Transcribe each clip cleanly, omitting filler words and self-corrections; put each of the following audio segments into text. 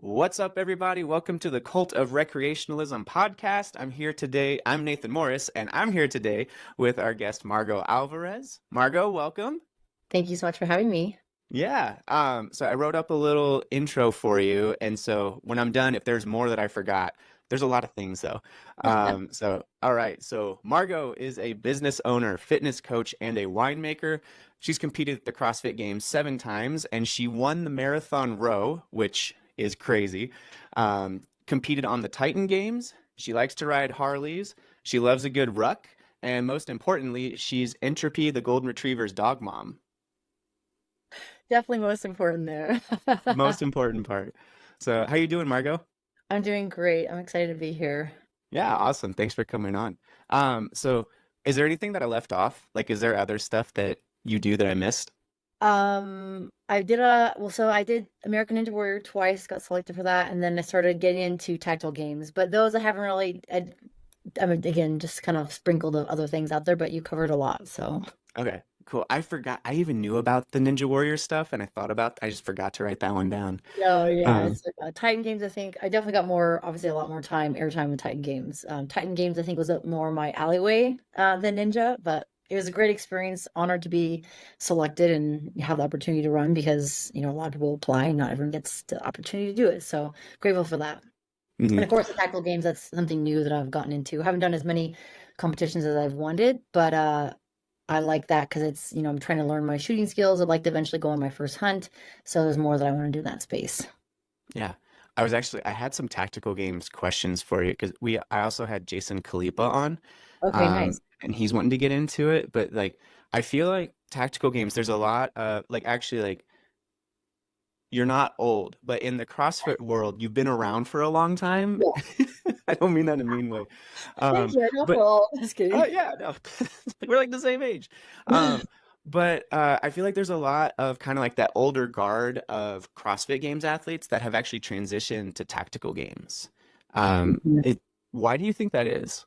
What's up, everybody? Welcome to the Cult of Recreationalism podcast. I'm Nathan Morris, and I'm here today with our guest, Margaux Alvarez. Margaux, welcome. Thank you so much for having me. Yeah. So I wrote up a little intro for you, and so when I'm done, if there's more that I forgot, there's a lot of things though. All right. So Margaux is a business owner, fitness coach, and a winemaker. She's competed at the CrossFit Games 7 times, and she won the marathon row, which is crazy. Competed on the Titan Games. She likes to ride Harleys. She loves a good ruck, and most importantly, she's Entropy, the Golden Retriever's dog mom. Definitely most important there. Most important part. So, how you doing, Margaux? I'm doing great. I'm excited to be here. Yeah, awesome. Thanks for coming on. So is there anything that I left off? Like, is there other stuff that you do that I missed? I did American Ninja Warrior twice, got selected for that, and then I started getting into tactile games. But those I haven't really, I mean, again, just kind of sprinkled the other things out there, but you covered a lot, so. Okay, cool. I forgot. I even knew about the Ninja Warrior stuff, and I just forgot to write that one down. No, yeah, Um, it's Titan Games. I think I definitely got obviously a lot more airtime with Titan Games. Titan Games, I think, was more my alleyway than Ninja, but it was a great experience. Honored to be selected and have the opportunity to run because a lot of people apply, and not everyone gets the opportunity to do it. So grateful for that. And of mhm. course, the tactical games, that's something new that I've gotten into. I haven't done as many competitions as I've wanted, but I like that because I'm trying to learn my shooting skills. I'd like to eventually go on my first hunt. So there's more that I want to do in that space. Yeah. I had some tactical games questions for you because I also had Jason Kalipa on, Okay, nice. and he's wanting to get into it, but like, I feel like tactical games, there's a lot of like you're not old, but in the CrossFit world, you've been around for a long time. Yeah. I don't mean that in a mean way. Thank you. I know for But all. Just oh kidding. yeah, no, we're like the same age. But I feel like there's a lot of kind of like that older guard of CrossFit Games athletes that have actually transitioned to tactical games. It, why do you think that is?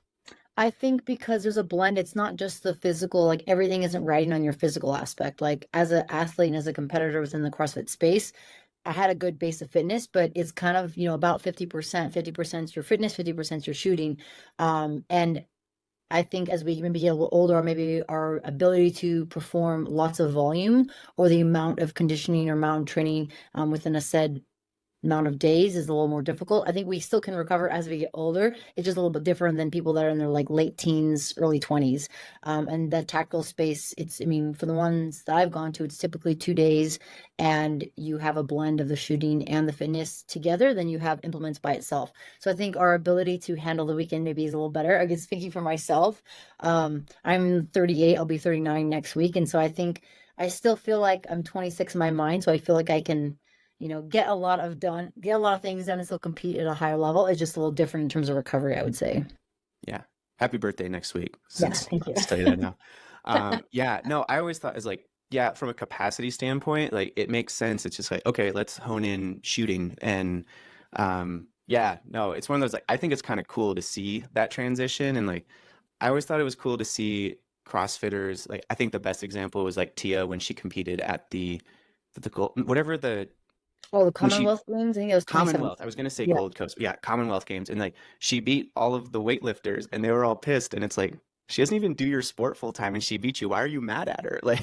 I think because there's a blend, it's not just the physical, like everything isn't riding on your physical aspect. Like as an athlete and as a competitor within the CrossFit space, I had a good base of fitness, but it's kind of, about 50%. 50% is your fitness, 50% is your shooting. And I think as we maybe get a little older, or maybe our ability to perform lots of volume or the amount of conditioning or amount of training within a said amount of days is a little more difficult. I think we still can recover as we get older. It's just a little bit different than people that are in their like late teens, early 20s. And that tactical space, I mean, for the ones that I've gone to, it's typically 2 days and you have a blend of the shooting and the fitness together, then you have implements by itself. So I think our ability to handle the weekend maybe is a little better. I guess speaking for myself, I'm 38, I'll be 39 next week. And so I think I still feel like I'm 26 in my mind. So I feel like I can get a lot of things done and still compete at a higher level. It's just a little different in terms of recovery, I would say. Yeah. Happy birthday next week, Yeah, since thank I'll you. just tell you that now. Yeah, no, I always thought is like, yeah, from a capacity standpoint, like it makes sense. It's just like, okay, let's hone in shooting. And yeah, no, it's one of those like I think it's kind of cool to see that transition. And like I always thought it was cool to see CrossFitters. Like I think the best example was like Tia when she competed at the gold, whatever the Oh, the when she Commonwealth Games, I think it was 27. Commonwealth. I was gonna say Yeah. Gold Coast, but yeah, Commonwealth Games, and like she beat all of the weightlifters, and they were all pissed. And it's like she doesn't even do your sport full time, and she beat you. Why are you mad at her? Like,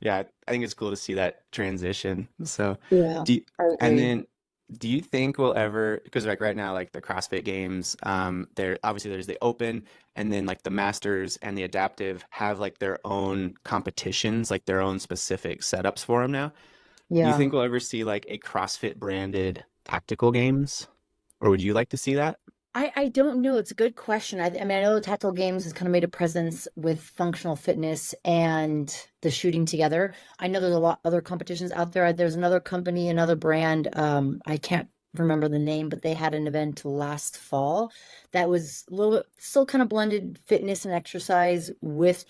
yeah, I think it's cool to see that transition. So, Yeah, do you, I and agree. then do you think we'll ever? Because like right now, like the CrossFit Games, there's the Open, and then like the Masters and the Adaptive have like their own competitions, like their own specific setups for them now. Do you Yeah. think we'll ever see like a CrossFit branded tactical games? Or would you like to see that? I don't know. It's a good question. I mean, I know Tactile Games has kind of made a presence with functional fitness and the shooting together. I know there's a lot other competitions out there. There's another company, another brand. I can't remember the name, but they had an event last fall that was a little bit still kind of blended fitness and exercise with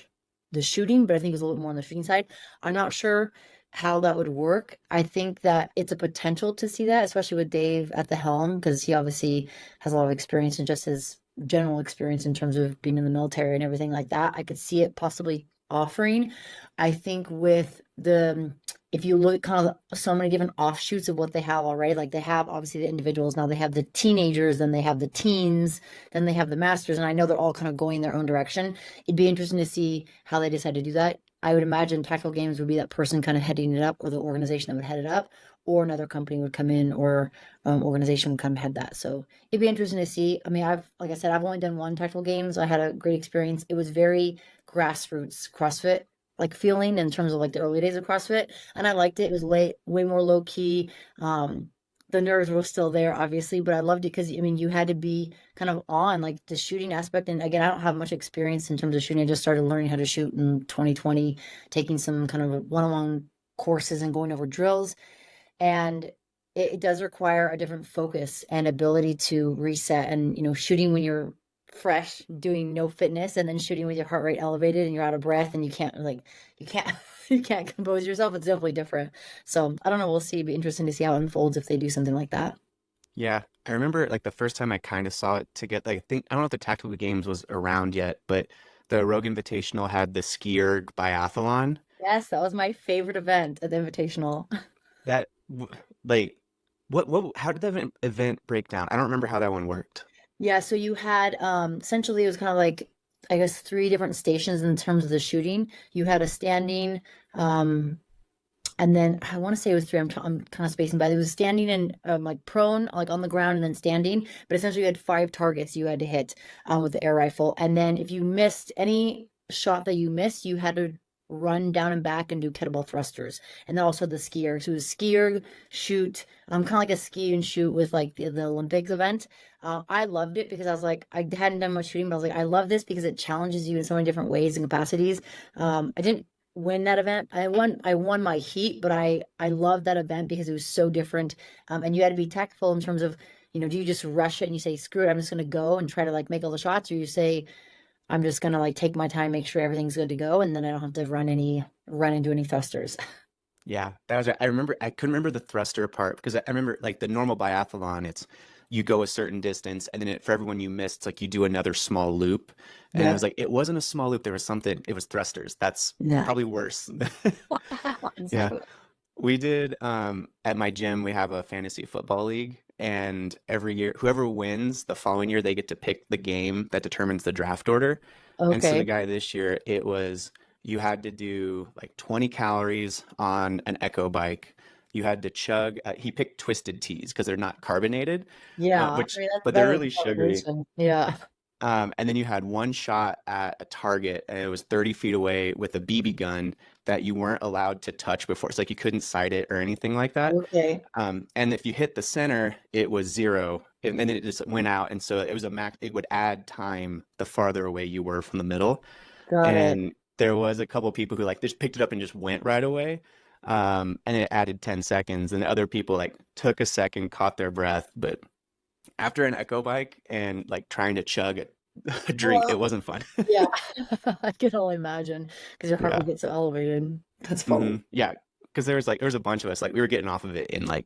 the shooting, but I think it was a little bit more on the shooting side. I'm not sure how that would work. I think that it's a potential to see that, especially with Dave at the helm, because he obviously has a lot of experience and just his general experience in terms of being in the military and everything like that. I could see it possibly offering. I think with the if you look at kind of so many different offshoots of what they have already, like they have obviously the individuals, now they have the teenagers, then they have the teens, then they have the masters, and I know they're all kind of going their own direction. It'd be interesting to see how they decide to do that. I would imagine Tactical Games would be that person kind of heading it up, or the organization that would head it up, or another company would come in, or organization would come head that. So it'd be interesting to see. I mean, like I said, I've only done one Tactical Games. I had a great experience. It was very grassroots CrossFit like feeling in terms of like the early days of CrossFit, and I liked it. It was way more low key. The nerves were still there, obviously, but I loved it because I mean, you had to be kind of on like the shooting aspect. And again, I don't have much experience in terms of shooting. I just started learning how to shoot in 2020, taking some kind of one-on-one courses and going over drills. And it does require a different focus and ability to reset. And shooting when you're fresh, doing no fitness, and then shooting with your heart rate elevated and you're out of breath and you can't you can't compose yourself. It's definitely different. So I don't know. We'll see. It'd be interesting to see how it unfolds if they do something like that. Yeah, I remember like the first time I kind of saw it to get like I don't know if the Tactical Games was around yet, but the Rogue Invitational had the skier biathlon. Yes, that was my favorite event at the Invitational. That like what how did that event break down? I don't remember how that one worked. Yeah, so you had essentially it was kind of like I guess three different stations in terms of the shooting. You had a standing, um, and then I want to say it was three. I'm kind of spacing, but it was standing and like prone, like on the ground, and then standing. But essentially, you had five targets you had to hit with the air rifle, and then if you missed any shot that you missed, you had to run down and back and do kettlebell thrusters. And then also the skier. So it was skier, shoot, kind of like a ski and shoot with like the Olympics event. I loved it because I was like, I hadn't done much shooting, but I was like, I love this because it challenges you in so many different ways and capacities. I didn't win that event. I won my heat, but I loved that event because it was so different. And you had to be tactful in terms of, do you just rush it and you say, screw it, I'm just gonna go and try to like make all the shots, or you say, I'm just gonna like take my time, make sure everything's good to go, and then I don't have to run into any thrusters. Yeah, that was I remember I couldn't remember the thruster part because I remember like the normal biathlon, it's you go a certain distance and then for everyone you missed, it's like you do another small loop. And I Yeah. was like, it wasn't a small loop, there was something, it was thrusters. That's Yeah. probably worse. Yeah. Exactly. We did at my gym, we have a fantasy football league, and every year, whoever wins the following year, they get to pick the game that determines the draft order. And so the Okay. guy this year, it was you had to do like 20 calories on an echo bike. You had to chug. He picked twisted teas because they're not carbonated, Yeah. I which mean, but that they're is really sugary. moderation. Yeah. And then you had one shot at a target, and it was 30 feet away with a BB gun that you weren't allowed to touch before. It's like you couldn't sight it or anything like that. Okay. And if you hit the center, it was zero, and then it just went out. And so it was a max. It would add time the farther away you were from the middle. Got it. And there was a couple people who like just picked it up and just went right away. And it added 10 seconds, and the other people like took a second, caught their breath, but after an echo bike and like trying to chug a drink, it Well, wasn't fun. yeah. I can only imagine because your heart Yeah. would get so elevated. That's Hmm. funny. Yeah. Because there was a bunch of us, like we were getting off of it in like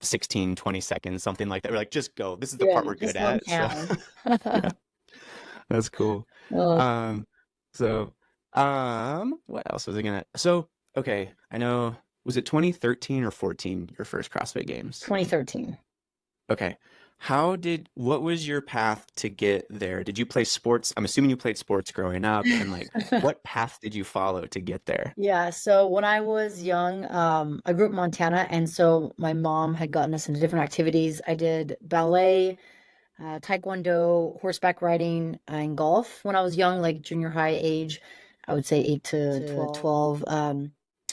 16, 20 seconds, something like that. We're like, just go. This is the Yeah, part we're good just one at. So can. yeah, that's cool. Oh, Um, so what else was I gonna so okay, I know was it 2013 or 14, your first CrossFit games? 2013. Okay. What was your path to get there? Did you play sports? I'm assuming you played sports growing up, and like, what path did you follow to get there? Yeah, so when I was young, I grew up in Montana, and so my mom had gotten us into different activities. I did ballet, taekwondo, horseback riding, and golf when I was young, like junior high age. I would say 8 to 12.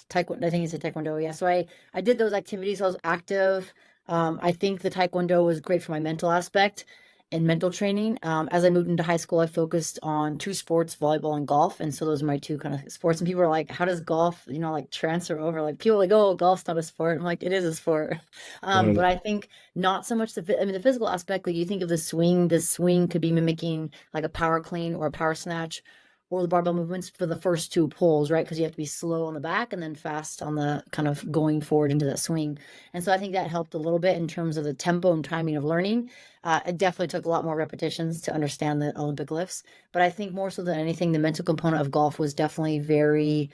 Taekwondo, I think it's a taekwondo. Yeah, so I did those activities. I was active. I think the taekwondo was great for my mental aspect and mental training. As I moved into high school, I focused on two sports, volleyball and golf, and so those are my two kind of sports. And people are like, "How does golf, like transfer over?" Like people are like, "Oh, golf's not a sport." I'm like, "It is a sport." But Right. I think not so much I mean, the physical aspect. Like you think of the swing. The swing could be mimicking like a power clean or a power snatch, or the barbell movements for the first two pulls, right? Because you have to be slow on the back and then fast on the kind of going forward into that swing. And so I think that helped a little bit in terms of the tempo and timing of learning. It definitely took a lot more repetitions to understand the Olympic lifts, but I think more so than anything, the mental component of golf was definitely very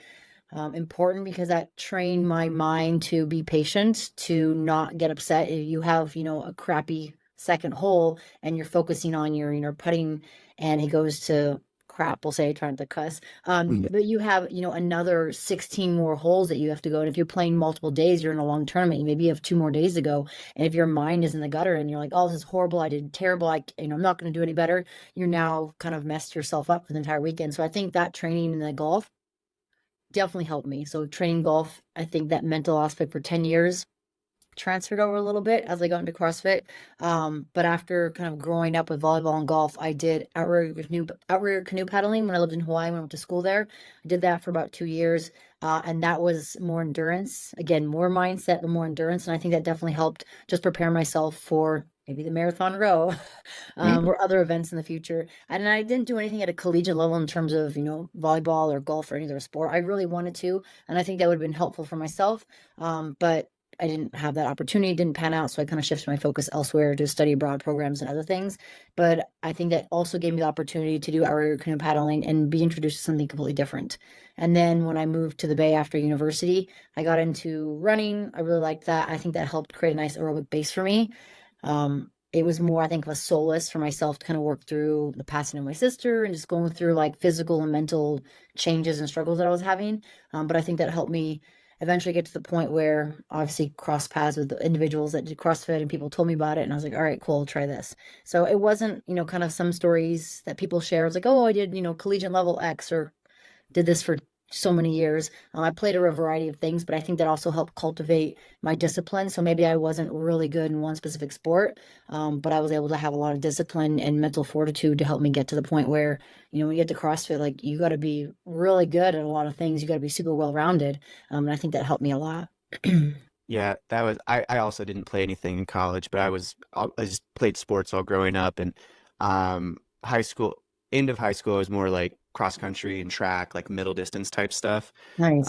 important because that trained my mind to be patient, to not get upset if you have, a crappy second hole and you're focusing on your, putting and it goes to crap, we'll say, trying to cuss. Yeah. But you have, another 16 more holes that you have to go. And if you're playing multiple days, you're in a long tournament, maybe you have 2 more days to go. And if your mind is in the gutter and you're like, oh, this is horrible, I did terrible, I'm not going to do any better, you're now kind of messed yourself up for the entire weekend. So I think that training in the golf definitely helped me. So training golf, I think that mental aspect for 10 years transferred over a little bit as I got into CrossFit. But after kind of growing up with volleyball and golf, I did outrigger canoe paddling when I lived in Hawaii when I went to school there. I did that for about 2 years. And that was more endurance. Again, more mindset, but more endurance. And I think that definitely helped just prepare myself for maybe the marathon row Mm. or other events in the future. And I didn't do anything at a collegiate level in terms of, volleyball or golf or any other sport. I really wanted to. And I think that would have been helpful for myself. But I didn't have that opportunity, it didn't pan out. So I kind of shifted my focus elsewhere to study abroad programs and other things. But I think that also gave me the opportunity to do outrigger canoe paddling and be introduced to something completely different. And then when I moved to the Bay after university, I got into running. I really liked that. I think that helped create a nice aerobic base for me. It was more, I think, of a solace for myself to kind of work through the passing of my sister and just going through like physical and mental changes and struggles that I was having. But I think that helped me eventually get to the point where obviously cross paths with the individuals that did CrossFit and people told me about it. And I was like, all right, cool, I'll try this. So it wasn't, kind of some stories that people share. It's like, oh, I did, collegiate level X or did this for so many years. I played a variety of things, but I think that also helped cultivate my discipline. So maybe I wasn't really good in one specific sport, but I was able to have a lot of discipline and mental fortitude to help me get to the point where, when you get to CrossFit, like you got to be really good at a lot of things. You got to be super well rounded. And I think that helped me a lot. Yeah, that was I also didn't play anything in college, but I just played sports all growing up and high school end of high school I was more like cross country and track, like middle distance type stuff. Nice.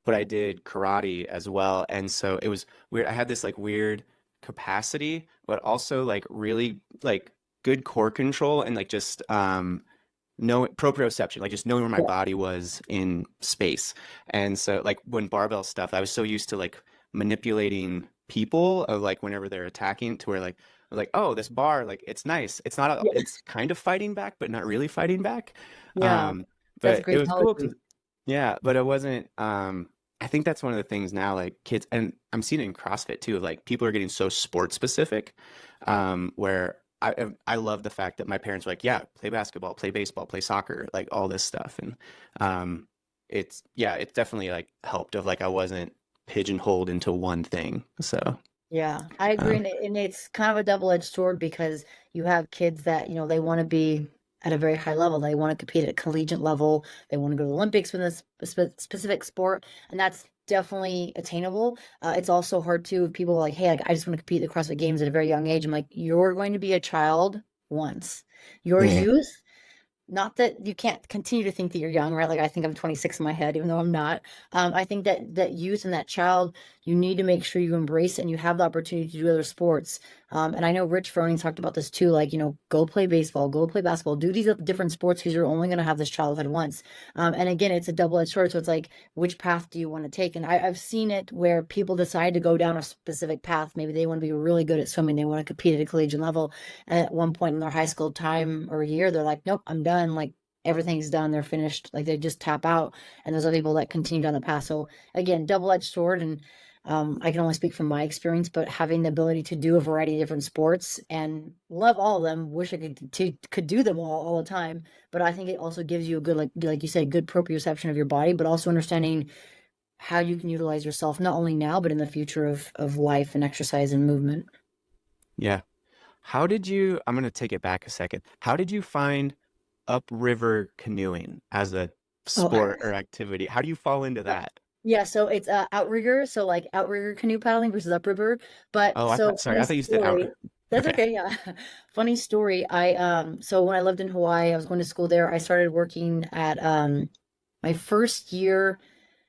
But I did karate as well, and so it was weird. I had this like weird capacity, but also like really like good core control and like just know proprioception, like just knowing where my Yeah. body was in space. And so like when barbell stuff, I was so used to like manipulating people of like whenever they're attacking to where like, oh, this bar, like it's nice. Yeah. It's kind of fighting back, but not really fighting back. Yeah. Um, That's a but it great was cool analogy. because yeah, but it wasn't I think that's one of the things now, like kids, and I'm seeing it in CrossFit too, like people are getting so sport specific, where I love the fact that my parents were like, yeah, play basketball, play baseball, play soccer, like all this stuff. And it's definitely like helped of like I wasn't pigeonholed into one thing. So Yeah, I agree. um, And it's kind of a double-edged sword because you have kids that, they want to be at a very high level. They want to compete at collegiate level. They want to go to the Olympics with a specific sport. And that's definitely attainable. It's also hard too if people are like, hey, like, I just want to compete at the CrossFit Games at a very young age. I'm like, you're going to be a child once. Your yeah, youth, not that you can't continue to think that you're young, right? Like I think I'm 26 in my head, even though I'm not. I think that youth and that child, you need to make sure you embrace it and you have the opportunity to do other sports. And I know Rich Froning talked about this too, like, go play baseball, go play basketball, do these different sports because you're only going to have this childhood once. And again, it's a double-edged sword. So it's like, which path do you want to take? And I've seen it where people decide to go down a specific path. Maybe they want to be really good at swimming. They want to compete at a collegiate level. And at one point in their high school time or year, they're like, nope, I'm done. Like everything's done. They're finished. Like they just tap out. And there's other people that continue down the path. So again, double-edged sword. And I can only speak from my experience, but having the ability to do a variety of different sports and love all of them, wish I could do them all the time. But I think it also gives you a good, like you said, good proprioception of your body, but also understanding how you can utilize yourself not only now but in the future of life and exercise and movement. yeah. How did you, I'm gonna take it back a second. How did you find upriver canoeing as a Oh, sport or activity? How do you fall into uh, that? yeah. So it's outrigger. So like outrigger canoe paddling versus upriver. But Oh, so sorry, funny I thought you said out. story. That's Okay. okay. Yeah. Funny story. So when I lived in Hawaii, I was going to school there. I started working at my first year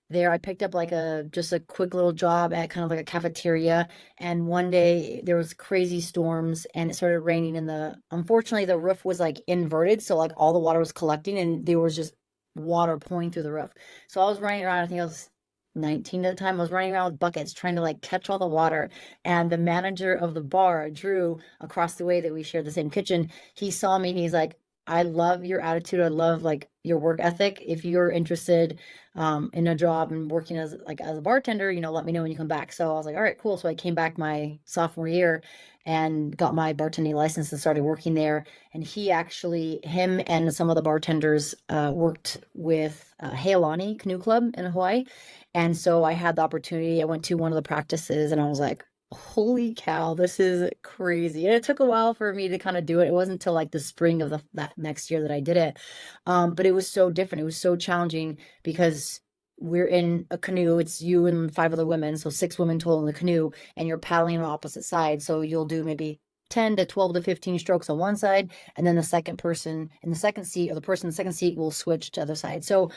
there. I picked up like just a quick little job at kind of like a cafeteria. And one day there was crazy storms and it started raining and unfortunately the roof was like inverted. So like all the water was collecting and there was just water pouring through the roof. So I was running around, I think I was 19 at the time. I was running around with buckets trying to like catch all the water. And the manager of the bar, Drew, across the way that we shared the same kitchen, he saw me and he's like, I love your attitude. I love like your work ethic. If you're interested in a job and working as like as a bartender, let me know when you come back. So I was like, all right, cool. So I came back my sophomore year and got my bartending license and started working there. And him and some of the bartenders worked with Heilani Canoe Club in Hawaii. And so I had the opportunity. I went to one of the practices and I was like, holy cow, this is crazy. And it took a while for me to kind of do it. It wasn't until like the spring of that next year that I did it. But it was so different. It was so challenging because we're in a canoe. It's you and 5 other women, so 6 women total in the canoe, and you're paddling on opposite sides. So you'll do maybe 10 to 12 to 15 strokes on one side, and then the second person in the second seat or the person in the second seat will switch to the other side. So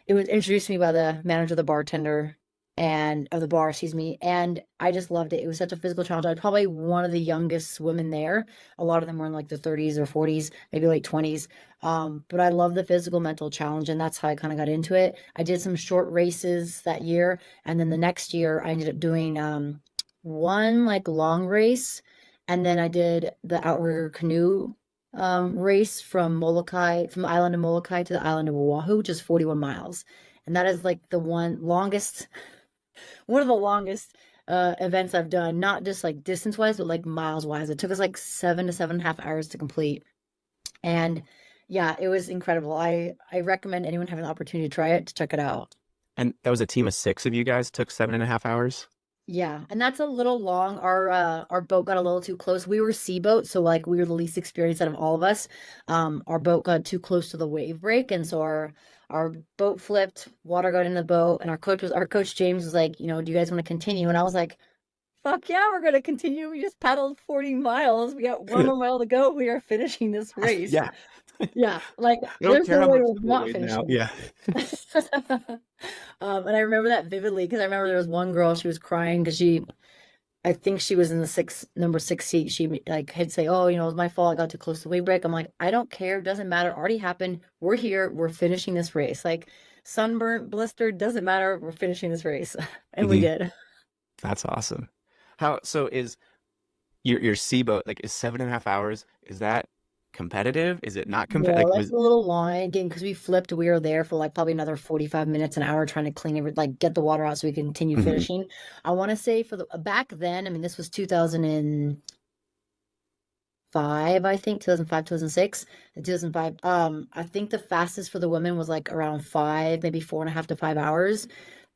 it was introduced to me by the manager of the bartender and of the bar, excuse me, and I just loved it. It was such a physical challenge. I was probably one of the youngest women there. A lot of them were in like the 30s or 40s, maybe late 20s. But I love the physical mental challenge, and that's how I kind of got into it. I did some short races that year, and then the next year I ended up doing one like long race, and then I did the Outrigger canoe race from the island of Molokai to the island of Oahu, which is 41 miles. And that is like one of the longest events I've done, not just like distance wise, but like miles wise. It took us like 7 to 7.5 hours to complete. And yeah, it was incredible. I recommend anyone having the opportunity to try it to check it out. And that was a team of 6 of you guys, took 7.5 hours? Yeah, and that's a little long. Our boat got a little too close. We were sea boat, so like we were the least experienced out of all of us. Our boat got too close to the wave break, and so our boat flipped, water got in the boat, and our coach James was like, do you guys want to continue? And I was like, fuck yeah, we're gonna continue. We just paddled 40 miles. We got one more mile to go. We are finishing this race. Yeah. Yeah, like I don't there's care no how way much we're we're not waiting out. finishing. Yeah. And I remember that vividly because I remember there was one girl, she was crying because I think she was in the number 6 seat. She like had say, "Oh, it was my fault. I got too close to the wave break." I'm like, I don't care. It doesn't matter. It already happened. We're here. We're finishing this race. Like sunburnt, blistered, doesn't matter. We're finishing this race, and we Mhm. did. That's awesome. So is your sea boat, like, is 7.5 hours, is that competitive? Is it not competitive? No, Like, that's a little long again because we flipped. We were there for like probably another 45 minutes, an hour, trying to clean like get the water out so we can continue Mhm. finishing. I want to say for the back then, I mean, this was 2005, I think 2005, 2006, and 2005. I think the fastest for the women was like around 5, maybe 4.5 to 5 hours.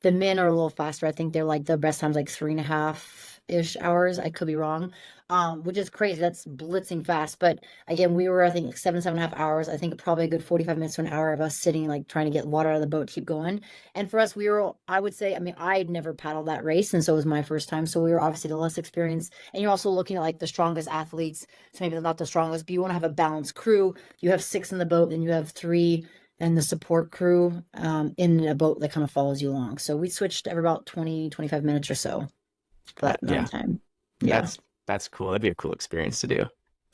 The men are a little faster. I think they're like the best times like 3.5-ish hours. I could be wrong. Which is crazy. That's blitzing fast. But again, we were, I think, like 7.5 hours. I think probably a good 45 minutes to an hour of us sitting, like trying to get water out of the boat to keep going. And for us, I would say, I mean, I'd never paddled that race, and so it was my first time. So we were obviously the less experienced. And you're also looking at like the strongest athletes. So maybe they're not the strongest, but you want to have a balanced crew. You have 6 in the boat, then you have 3 and the support crew in a boat that kind of follows you along. So we switched every about 20, 25 minutes or so for that amount Yeah, of time. Yeah. that's cool. That'd be a cool experience to do.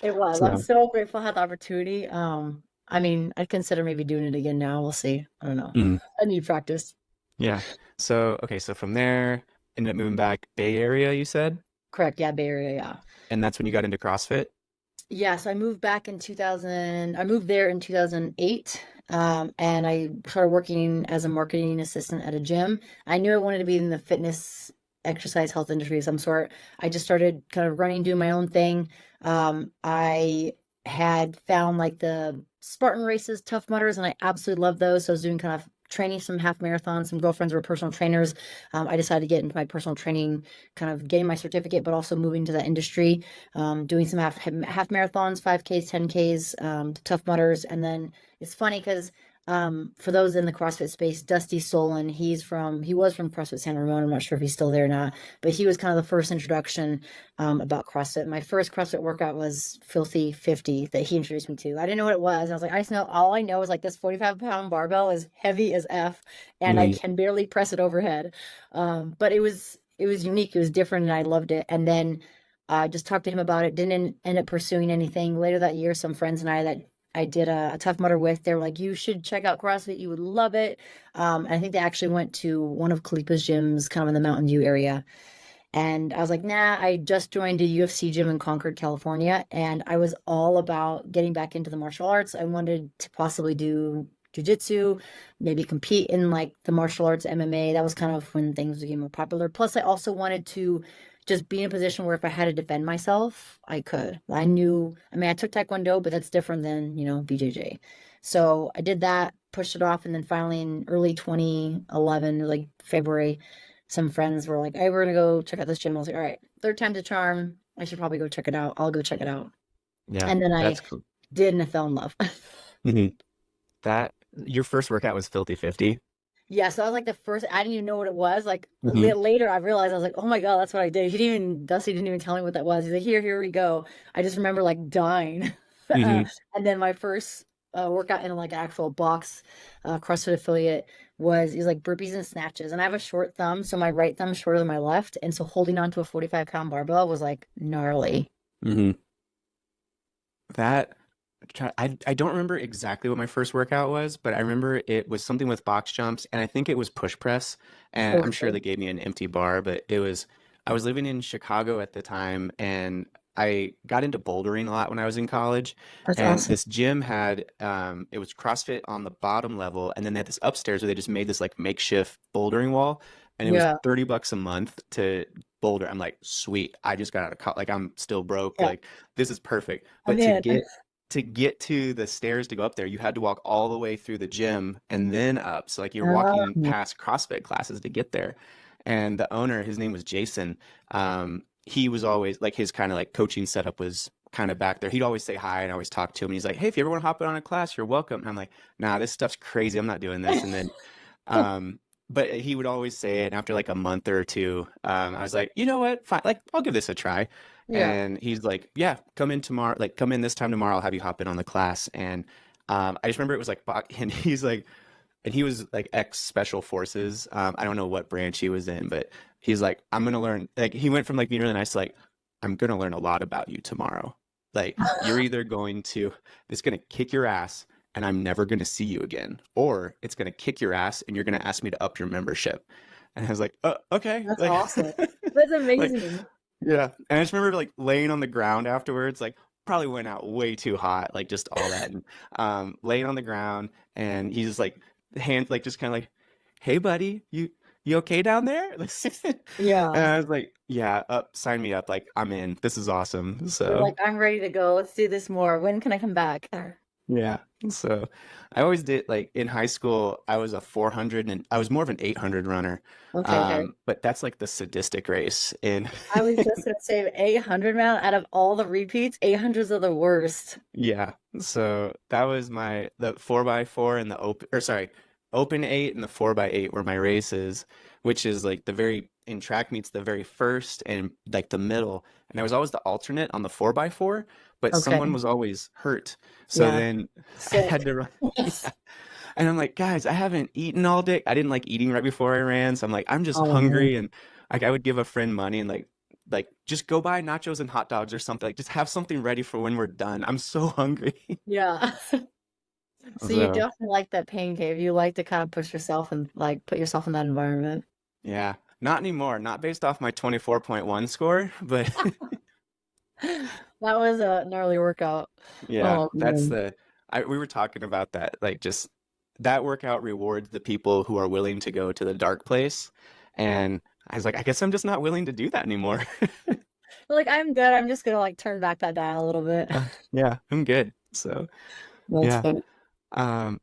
It was. I'm So, so grateful I had the opportunity. I mean, I'd consider maybe doing it again now. We'll see. I don't know. mhm. I need practice. Yeah. So, okay, so from there, ended up moving back Bay Area, you said? Correct. Yeah, Bay Area. Yeah. And that's when you got into CrossFit? Yeah. So I moved back in 2000. I moved there in 2008. And I started working as a marketing assistant at a gym. I knew I wanted to be in the fitness, exercise, health industry of some sort. I just started kind of running, doing my own thing. I had found like the Spartan races, Tough Mudders, and I absolutely love those. So I was doing kind of training some half marathons. Some girlfriends were personal trainers. I decided to get into my personal training, kind of getting my certificate, but also moving to that industry, doing some half marathons, 5Ks, 10Ks, Tough Mudders, and then it's funny because for those in the CrossFit space, Dusty Solon, he was from CrossFit San Ramon. I'm not sure if he's still there or not, but he was kind of the first introduction about CrossFit. My first CrossFit workout was Filthy 50 that he introduced me to. I didn't know what it was. I was like, all I know is like this 45-pound barbell is heavy as F, and I Mhm. can barely press it overhead. But it was unique. It was different, and I loved it. And then I just talked to him about it. Didn't end up pursuing anything. Later that year, some friends and I that I did a Tough Mudder with. They were like, you should check out CrossFit. You would love it. And I think they actually went to one of Kalipa's gyms, kind of in the Mountain View area. And I was like, nah, I just joined a UFC gym in Concord, California, and I was all about getting back into the martial arts. I wanted to possibly do jujitsu, maybe compete in like the martial arts MMA. That was kind of when things became more popular. Plus, I also wanted to just be in a position where if I had to defend myself, I could. I knew, I mean, I took taekwondo, but that's different than, BJJ. So I did that, pushed it off, and then finally in early 2011, like February, some friends were like, hey, we're gonna go check out this gym. I was like, all right, third time's a charm. I should probably go check it out. I'll go check it out. Yeah, And then I that's cool. did, and I fell in love. Mhm. That your first workout was Filthy 50. Yeah, so I was like the first, I didn't even know what it was. Like Hmm. later I realized, I was like, oh my God, that's what I did. Dusty didn't even tell me what that was. He's like, here we go. I just remember like dying. Hmm. And then my first workout in like an actual box CrossFit affiliate was like burpees and snatches. And I have a short thumb, so my right thumb is shorter than my left. And so holding on to a 45-pound barbell was like gnarly. Hmm. That I don't remember exactly what my first workout was, but I remember it was something with box jumps, and I think it was push press. And I'm sure Okay. they gave me an empty bar, but it was I was living in Chicago at the time, and I got into bouldering a lot when I was in college. That's And awesome. this gym had it was CrossFit on the bottom level, and then they had this upstairs where they just made this like makeshift bouldering wall, and it was Yeah. $30 a month to boulder. I'm like, sweet, I just got out of college, like I'm still broke, Yeah. like this is perfect. I'm But in. to get to the stairs to go up there, you had to walk all the way through the gym and then up. So like you're walking Um, past CrossFit classes to get there. And the owner, his name was Jason. He was always like his kind of like coaching setup was kind of back there. He'd always say hi and I always talk to him. And he's like, "Hey, if you ever want to hop in on a class, you're welcome." And I'm like, "Nah, this stuff's crazy. I'm not doing this." And then but he would always say it. And after like a month or two, I was like, you know what? Fine. Like, I'll give this a try. yeah. And he's like, yeah, come in tomorrow. Like, come in this time tomorrow. I'll have you hop in on the class. And I just remember it was like, and he's like, and he was like ex special forces. I don't know what branch he was in, but he's like, I'm gonna learn. Like, he went from like being really nice to like, I'm gonna learn a lot about you tomorrow. Like, you're either going to, it's gonna kick your ass and I'm never going to see you again. Or it's going to kick your ass and you're going to ask me to up your membership. And I was like, okay. That's Like, awesome. That's like, amazing. yeah. And I just remember like laying on the ground afterwards, like probably went out way too hot, like just all that. And laying on the ground and he's just like, hands like just kind of like, hey buddy, you okay down there? And Yeah. I was like, yeah, up, sign me up. Like I'm in. This is awesome. You're So like, I'm ready to go. Let's do this more. When can I come back? yeah. So I always did like in high school, I was a 400 and I was more of an 800 runner. Okay, okay. But that's like the sadistic race in I was just gonna say 800 man out of all the repeats, 800s are the worst. yeah. So that was the 4x4 and the open or sorry, open 8 and the 4x8 were my races, which is like the very in track meets the very first and like the middle. And I was always the alternate on the 4x4, but someone Okay. was always hurt. So Yeah. then I had Sick. to run. Yeah. And I'm like, guys, I haven't eaten all day. I didn't like eating right before I ran. So I'm like, I'm just Oh man. hungry. And like, I would give a friend money and like, just go buy nachos and hot dogs or something. Like, just have something ready for when we're done. I'm so hungry. Yeah. So you So, definitely like that pain cave. You like to kind of push yourself and like put yourself in that environment. yeah, not anymore. Not based off my 24.1 score, but That was a gnarly workout. yeah, Oh man. we were talking about that. Like, just that workout rewards the people who are willing to go to the dark place. And I was like, I guess I'm just not willing to do that anymore. Like I'm good. I'm just gonna like turn back that dial a little bit. Yeah, I'm good. So, That's yeah. funny.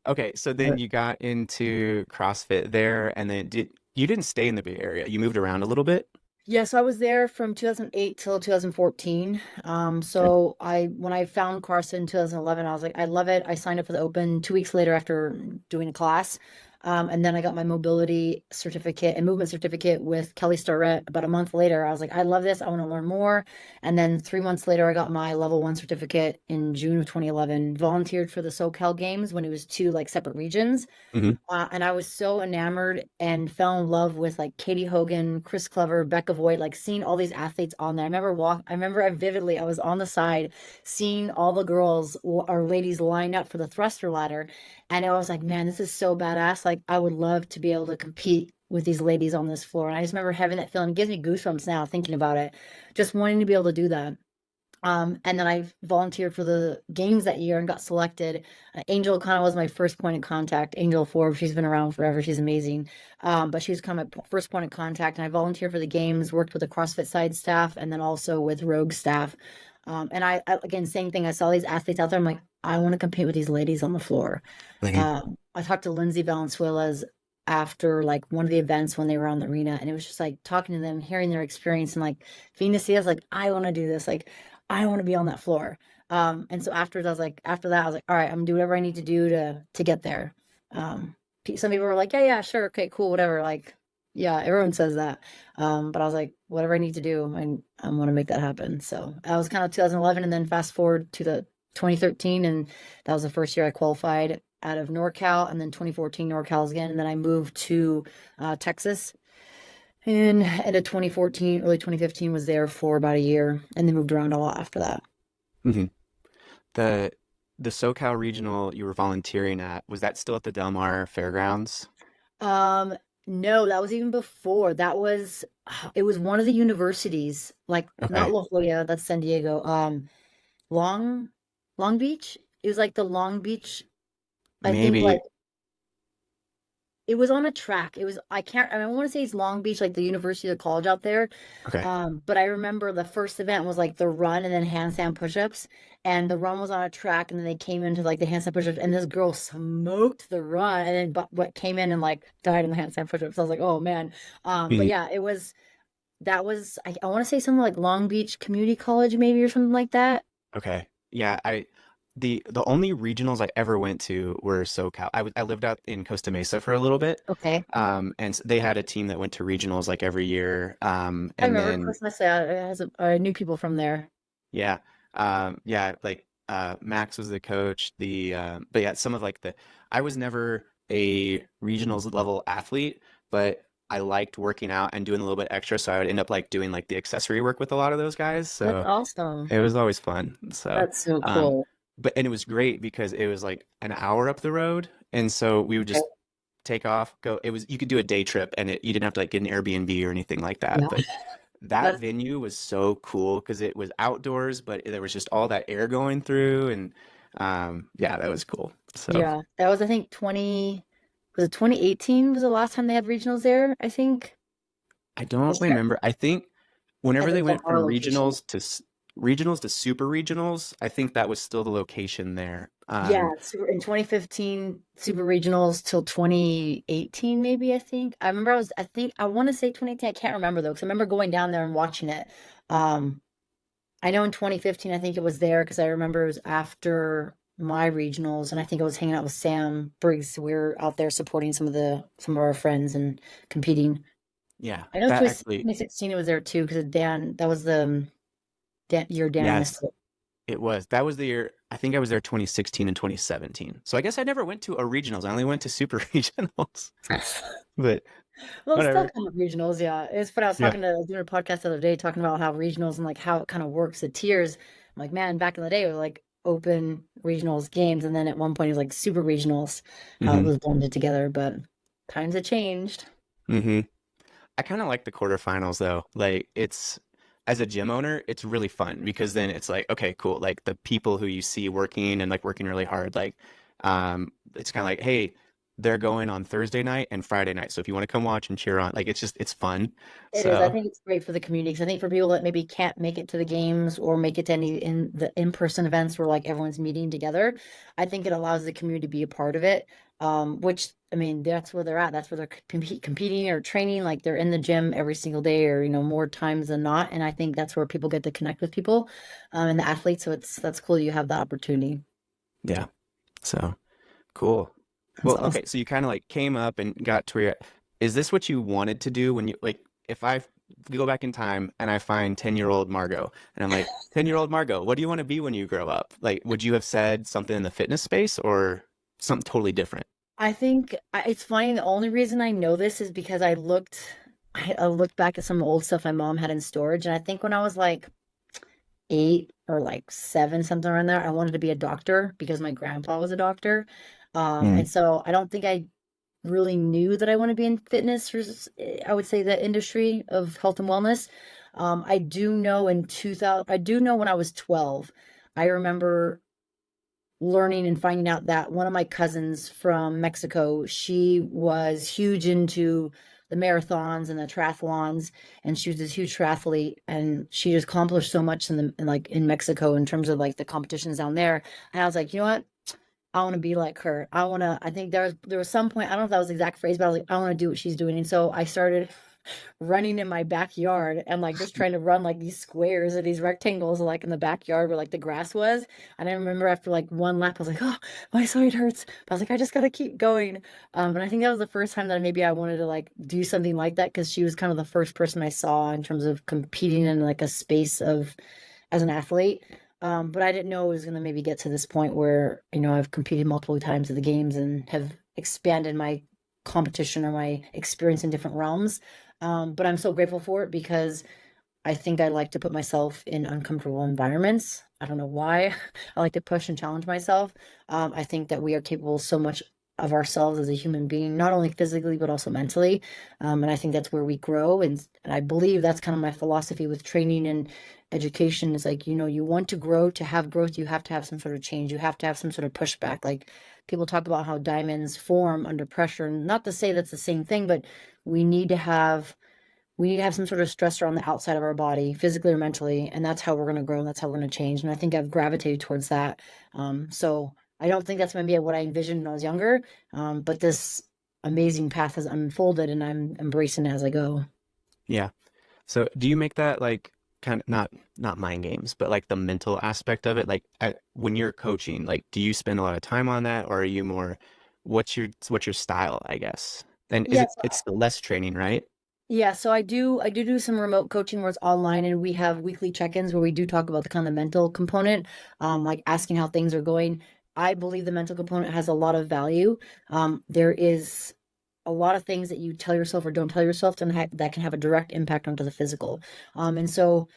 Okay, so then you got into CrossFit there, and then you didn't stay in the Bay Area. You moved around a little bit. Yeah, so I was there from 2008 till 2014. Okay. So when I found CrossFit in 2011, I was like, I love it. I signed up for the Open 2 weeks later after doing a class. And then I got my mobility certificate and movement certificate with Kelly Starrett about a month later. I was like, I love this. I want to learn more. And then 3 months later, I got my level one certificate in June of 2011, volunteered for the SoCal Games when it was two like separate regions. Hmm. And I was so enamored and fell in love with like Katie Hogan, Chris Clever, Becca Voigt, like seeing all these athletes on there. I remember I vividly, I was on the side seeing all the girls or ladies lined up for the thruster ladder. And I was like, man, this is so badass. Like, I would love to be able to compete with these ladies on this floor. And I just remember having that feeling. It gives me goosebumps now thinking about it, just wanting to be able to do that. And then I volunteered for the games that year and got selected. Angel kind of was my first point of contact. Angel Forbes, she's been around forever. She's amazing. But she was kind of my first point of contact. And I volunteered for the games, worked with the CrossFit side staff, and then also with Rogue staff. And again, same thing. I saw these athletes out there. I'm like, I want to compete with these ladies on the floor. Like, I talked to Lindsay Valenzuela's after like one of the events when they were on the arena, and it was just like talking to them, hearing their experience, and like Venus, I was like, I want to do this. Like, I want to be on that floor. And so after that, I was like, all right, I'm gonna do whatever I need to do to get there. Some people were like, yeah, yeah, sure, okay, cool, whatever. Like, yeah, everyone says that. But I was like, whatever I need to do, I want to make that happen. So I was kind of 2011, and then fast forward to the 2013, and that was the first year I qualified out of NorCal, and then 2014 NorCal again, and then I moved to Texas in end of 2014, early 2015, was there for about a year, and then moved around a lot after that. hmm The the SoCal regional you were volunteering at, was that still at the Del Mar Fairgrounds? Um, no, that was even before. It was one of the universities, like not Okay, La Jolla, that's San Diego. Long Long Beach. It was like the Long Beach, I think like maybe. it was on a track. I want to say it's Long Beach, like the university, the college out there. Okay. But I remember the first event was like the run and then handstand push-ups. And the run was on a track, and then they came into like the handstand push-ups, and this girl smoked the run, and then but what came in and like died in the handstand push-ups. I was like, oh man. But Mhm. yeah, I want to say something like Long Beach Community College, maybe, or something like that. Okay. Yeah, the only regionals I ever went to were SoCal. I lived out in Costa Mesa for a little bit. Okay. They had a team that went to regionals like every year. I And remember then personally, I knew people from there. yeah, yeah, like Max was the coach. But yeah, some of like the I was never a regionals level athlete, but I liked working out and doing a little bit extra, so I would end up like doing like the accessory work with a lot of those guys. That's So awesome. it was always fun. So, That's so um, cool. and it was great because it was like an hour up the road, and so we would Okay. just take off, go. It was you could do a day trip, and you didn't have to like get an Airbnb or anything like that. Yeah. But that That's venue was so cool because it was outdoors, but there was just all that air going through, and yeah, that was cool. So Yeah, that was I think 20 was it 2018 was the last time they had regionals there, I think. I I don't just can't, remember. I think at whenever the they Del went Mar from location. regionals to super regionals, I think that was still the location there. Yeah, in 2015 super regionals till 2018 maybe, I think. I think I want to say 2018. I can't remember though, because I remember going down there and watching it. Um I know in 2015 I think it was there because I remember it was after my regionals, and I think I was hanging out with Sam Briggs. We were out there supporting some of our friends and competing. Yeah, I know that actually, 2016 it was there too because Dan, that was the year Dan missed yes, it. it was. That was the year. I think I was there 2016 and 2017. So I guess I never went to a regionals. I only went to super regionals. But Well, it's still whatever. kind of regionals, yeah. It's funny. Yeah. I was doing a podcast the other day talking about how regionals and like how it kind of works, the tiers. I'm like, man, back in the day, it was like open regionals games, and then at one point it was like super regionals, how it hmm was blended together. But times have changed. hmm I kind of like the quarterfinals though. Like it's as a gym owner, it's really fun because then it's like, okay, cool. Like the people who you see working and like working really hard, like it's kind of like, hey, they're going on Thursday night and Friday night. So if you want to come watch and cheer on, like it's fun. It is. I So think it's great for the community because I think for people that maybe can't make it to the games or make it to any in the in-person events where like everyone's meeting together, I think it allows the community to be a part of it. Which I mean, that's where they're at. That's where they're competing or training. Like they're in the gym every single day, or more times than not. And I think that's where people get to connect with people, and the athletes. So that's cool. You have the opportunity. yeah. So cool. That's Well, awesome. okay, so you kind of like came up and got to where you're at. Is this what you wanted to do when you like if I go back in time and I find 10-year-old Margot and I'm like, 10-year-old Margot, what do you want to be when you grow up? Like, would you have said something in the fitness space or something totally different? I think it's funny. The only reason I know this is because I looked back at some old stuff my mom had in storage, and I think when I was like 8 or like 7, something around there, I wanted to be a doctor because my grandpa was a doctor. Mm. And so I don't think I really knew that I want to be in fitness, or I would say the industry of health and wellness. I do know in 2000, I do know when I was 12, I remember learning and finding out that one of my cousins from Mexico, she was huge into the marathons and the triathlons, and she was this huge triathlete, and she just accomplished so much in Mexico in terms of like the competitions down there. And I was like, you know what? I want to be like her. I think there was some point, I don't know if that was the exact phrase, but I was like, I want to do what she's doing. And so I started running in my backyard and like just trying to run like these squares or these rectangles like in the backyard where like the grass was. And I remember after like one lap, I was like, oh, my side hurts. But I was like, I just gotta keep going. And I think that was the first time that maybe I wanted to like do something like that because she was kind of the first person I saw in terms of competing in like a space of as an athlete. But I didn't know it was going to maybe get to this point where, I've competed multiple times at the games and have expanded my competition or my experience in different realms. But I'm so grateful for it because I think I like to put myself in uncomfortable environments. I don't know why. I like to push and challenge myself. I think that we are capable so much of ourselves as a human being, not only physically, but also mentally. And I think that's where we grow. And I believe that's kind of my philosophy with training and education is like, you want to grow. To have growth, you have to have some sort of change. You have to have some sort of pushback. Like people talk about how diamonds form under pressure. And not to say that's the same thing, but we need to have some sort of stressor on the outside of our body, physically or mentally, and that's how we're going to grow and that's how we're going to change. And I think I've gravitated towards that. So I don't think that's maybe what I envisioned when I was younger, but this amazing path has unfolded and I'm embracing it as I go. Yeah. So do you make that like kind of not mind games, but like the mental aspect of it? Like when you're coaching, like do you spend a lot of time on that or are you more what's your style, I guess? And is Yes. it's the less training, right? Yeah, so I do some remote coaching where it's online and we have weekly check-ins where we do talk about the kind of mental component, like asking how things are going. I believe the mental component has a lot of value. There is a lot of things that you tell yourself or don't tell yourself that can have a direct impact onto the physical. And so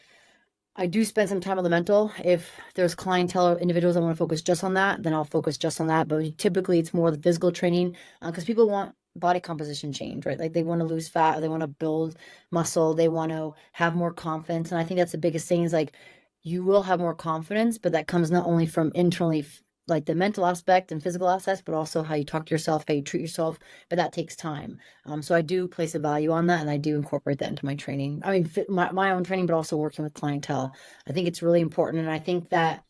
I do spend some time on the mental. If there's clientele or individuals I want to focus just on that, then I'll focus just on that. But typically, it's more the physical training because people want body composition change, right? Like they want to lose fat, or they want to build muscle, they want to have more confidence. And I think that's the biggest thing is like you will have more confidence, but that comes not only from internally, like the mental aspect and physical aspect, but also how you talk to yourself, how you treat yourself. But that takes time. So I do place a value on that and I do incorporate that into my training. I mean, my own training, but also working with clientele. I think it's really important. And I think that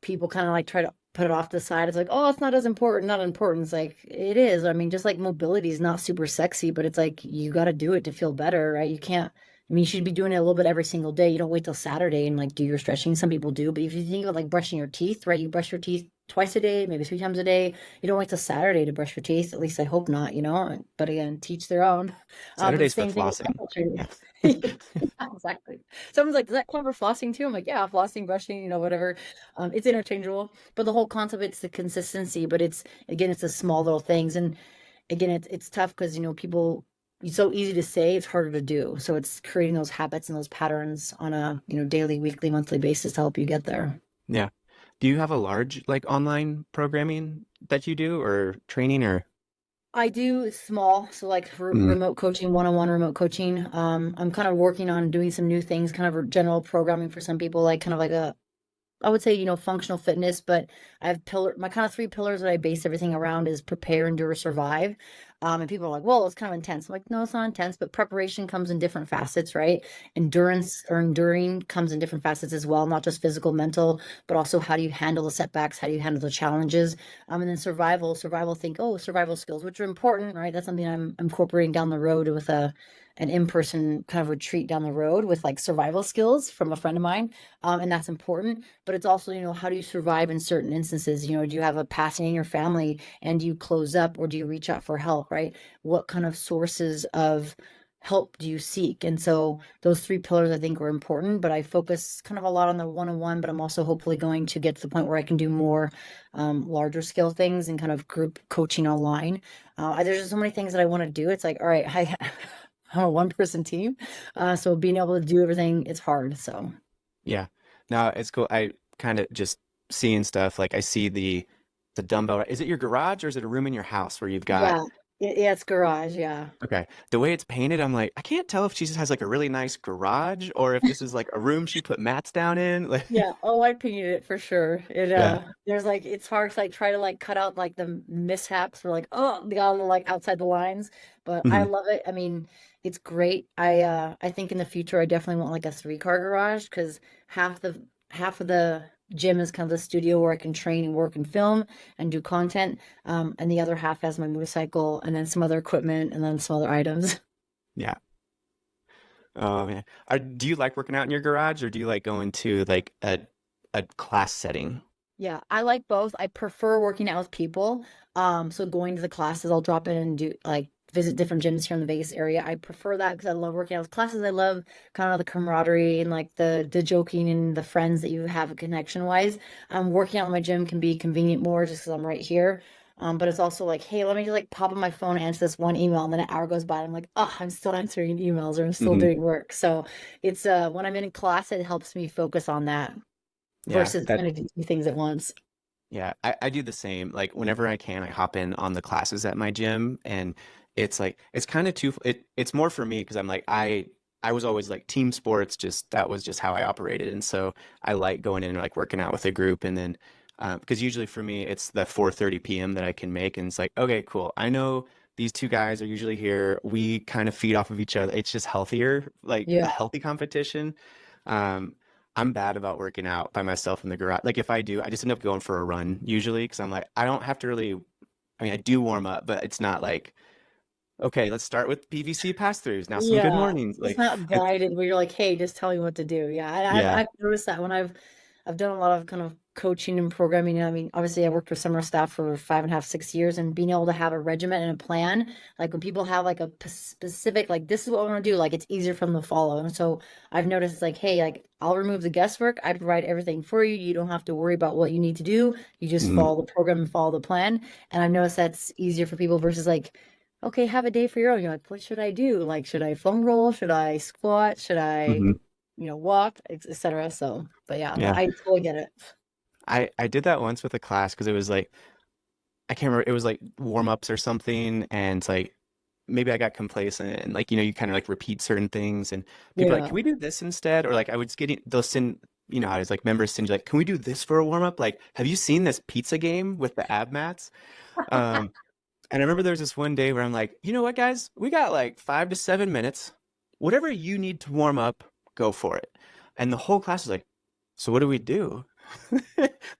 people kind of like try to put it off to the side. It's like, oh, it's not as important, not important. It's like, it is. I mean, just like mobility is not super sexy, but it's like, you got to do it to feel better, right? You can't, I mean, you should be doing it a little bit every single day. You don't wait till Saturday and like do your stretching. Some people do, but if you think about like brushing your teeth, right? You brush your teeth twice a day, maybe 3 times a day. You don't wait till Saturday to brush your teeth. At least I hope not, But again, teach their own. But the Saturday's for same thing with flossing. mental training. Yeah. Yeah, exactly. Someone's like, does that count for flossing too? I'm like, yeah, flossing, brushing, whatever. It's interchangeable. But the whole concept, it's the consistency. But it's the small little things. And again, it's tough because people, it's so easy to say, it's harder to do. So it's creating those habits and those patterns on a daily, weekly, monthly basis to help you get there. Yeah. Do you have a large like online programming that you do or training or I do small, so like for Mm. remote coaching, one-on-one remote coaching. I'm kind of working on doing some new things, kind of general programming for some people, like kind of like I would say, functional fitness, but I have my kind of 3 pillars that I base everything around is prepare, endure, survive. And people are like, well, it's kind of intense. I'm like, no, it's not intense, but preparation comes in different facets, right? Endurance or enduring comes in different facets as well, not just physical, mental, but also how do you handle the setbacks? How do you handle the challenges? And then survival, think, oh, survival skills, which are important, right? That's something I'm incorporating down the road with an in-person kind of retreat down the road with like survival skills from a friend of mine. And that's important. But it's also, how do you survive in certain instances? Do you have a passing in your family and do you close up or do you reach out for help, right? What kind of sources of help do you seek? And so those three pillars I think are important, but I focus kind of a lot on the one-on-one, but I'm also hopefully going to get to the point where I can do more larger scale things and kind of group coaching online. There's just so many things that I want to do. It's like, all right, I'm a one-person team. So being able to do everything, it's hard. So Yeah. No, it's cool. I kind of just seeing stuff like I see the dumbbell. Is it your garage or is it a room in your house where you've got? yeah, yeah, it's garage. Yeah. Okay. The way it's painted, I'm like, I can't tell if she just has like a really nice garage or if this is like a room she put mats down in. Like, Yeah. Oh, I painted it for sure. It yeah. there's like it's hard to like try to like cut out like the mishaps or like the on the like outside the lines. But I Hmm. love it. I mean, it's great. I think in the future I definitely want like a three-car garage because half of the gym is kind of the studio where I can train and work and film and do content. And the other half has my motorcycle and then some other equipment and then some other items. Yeah. Oh man. Do you like working out in your garage or do you like going to like a class setting? Yeah, I like both. I prefer working out with people. So going to the classes, I'll drop in and do like visit different gyms here in the Vegas area. I prefer that because I love working out with classes. I love kind of the camaraderie and like the joking and the friends that you have connection wise. Working out in my gym can be convenient more just because I'm right here. But it's also like, hey, let me just like pop on my phone and answer this one email, and then an hour goes by, and I'm like, oh, I'm still answering emails or I'm still Hmm. doing work. So it's when I'm in class, it helps me focus on that Yeah, versus that trying to do two things at once. yeah, I do the same. Like whenever I can, I hop in on the classes at my gym and it's like it's kind of it's more for me because I'm like I was always like team sports, just that was just how I operated. And so I like going in and like working out with a group and then because usually for me it's the 4:30 p.m. that I can make and it's like, okay, cool. I know these two guys are usually here. We kind of feed off of each other. It's just healthier, like a Yeah. healthy competition. Um, I'm bad about working out by myself in the garage. Like if I do, I just end up going for a run usually because I'm like, I don't have to really, I mean, I do warm up, but it's not like, okay, let's start with PVC pass-throughs. Now some good Yeah. mornings. It's Like not it's, guided where you're like, hey, just tell me what to do. Yeah. yeah. I've noticed that when I've done a lot of kind of coaching and programming. I mean, obviously I worked with summer staff for 5.5, 6 years and being able to have a regiment and a plan, like when people have like a specific, like this is what I want to do, like it's easier for them to follow. And so I've noticed it's like, hey, like I'll remove the guesswork. I provide everything for you. You don't have to worry about what you need to do. You just Mhm, follow the program and follow the plan. And I've noticed that's easier for people versus like, okay, have a day for your own. You're like, what should I do? Like, should I foam roll? Should I squat? Should I, mhm. walk, etc. So, but yeah, Yeah. I totally get it. I did that once with a class because it was like, I can't remember, it was like warm-ups or something. And it's like, maybe I got complacent and like, you kind of like repeat certain things and people are like, Yeah. can we do this instead? Or like I was getting, they'll send, how it is like members send you like, can we do this for a warm-up? Like, have you seen this pizza game with the ab mats? Um, and I remember there was this one day where I'm like, you know what, guys? We got like 5 to 7 minutes. Whatever you need to warm up, go for it. And the whole class was like, so what do we do?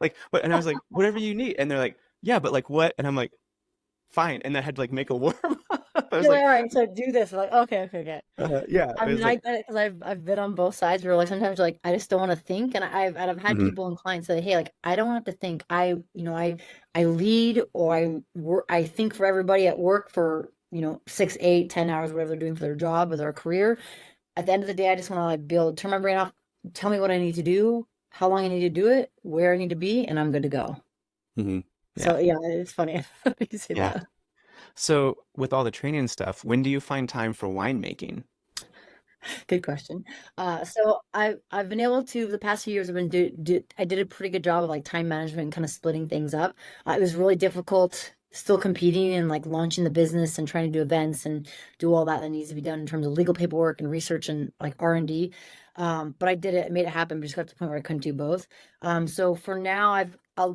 Like, what? And I was like, whatever you need. And they're like, yeah, but like what? And I'm like, fine. And I had to like make a warm up. I was You're like, like, all right, so do this. I'm like, okay, okay, okay. yeah, I it mean, was I like, get it because I've been on both sides where like sometimes like I just don't want to think, and I've had mhm, people and clients say, hey, like I don't have to think. I lead or I work. I think for everybody at work for 6, 8, 10 hours, whatever they're doing for their job or their career. At the end of the day, I just want to like turn my brain off, tell me what I need to do, how long I need to do it, where I need to be, and I'm good to go. mhm, yeah, So yeah, it's funny you say yeah. that. So with all the training stuff, when do you find time for winemaking? Good question. So I've been able to the past few years I've been I did a pretty good job of like time management and kind of splitting things up. It was really difficult still competing and like launching the business and trying to do events and do all that needs to be done in terms of legal paperwork and research and like R&D. But I did it, made it happen, but just got to the point where I couldn't do both. So for now,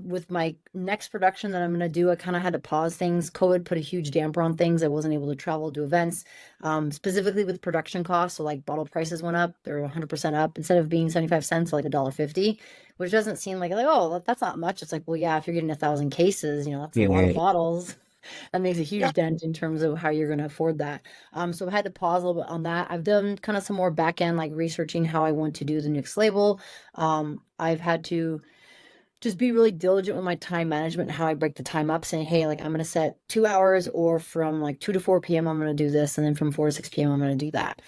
with my next production that I'm going to do, I kind of had to pause things. COVID put a huge damper on things. I wasn't able to travel, do events, specifically with production costs. So like bottle prices went up; they're 100% up. Instead of being 75 cents, like $1.50, which doesn't seem like oh that's not much. It's like well yeah, if you're getting 1,000 cases, that's a lot of Right. bottles. That makes a Yeah. huge dent in terms of how you're going to afford that. So I had to pause a little bit on that. I've done kind of some more back end, like researching how I want to do the next label. I've had to just be really diligent with my time management and how I break the time up, saying, hey, like I'm going to set 2 hours, or from like 2 to 4 p.m. I'm going to do this, and then from 4 to 6 p.m. I'm going to do that.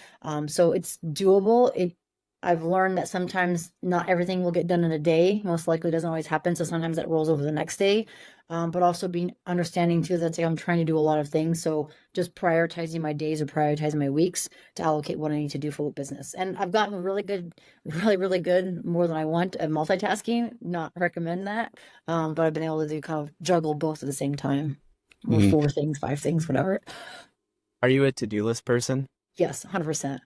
So it's doable. I've learned that sometimes not everything will get done in a day. Most likely doesn't always happen. So sometimes that rolls over the next day. But also being understanding too that, like, I'm trying to do a lot of things. So just prioritizing my days or prioritizing my weeks to allocate what I need to do for business. And I've gotten really good, really, really good, more than I want, at multitasking. Not recommend that. But I've been able to do kind of juggle both at the same time, or Mhm. 4 things, 5 things, whatever. Are you a to-do list person? Yes, 100%.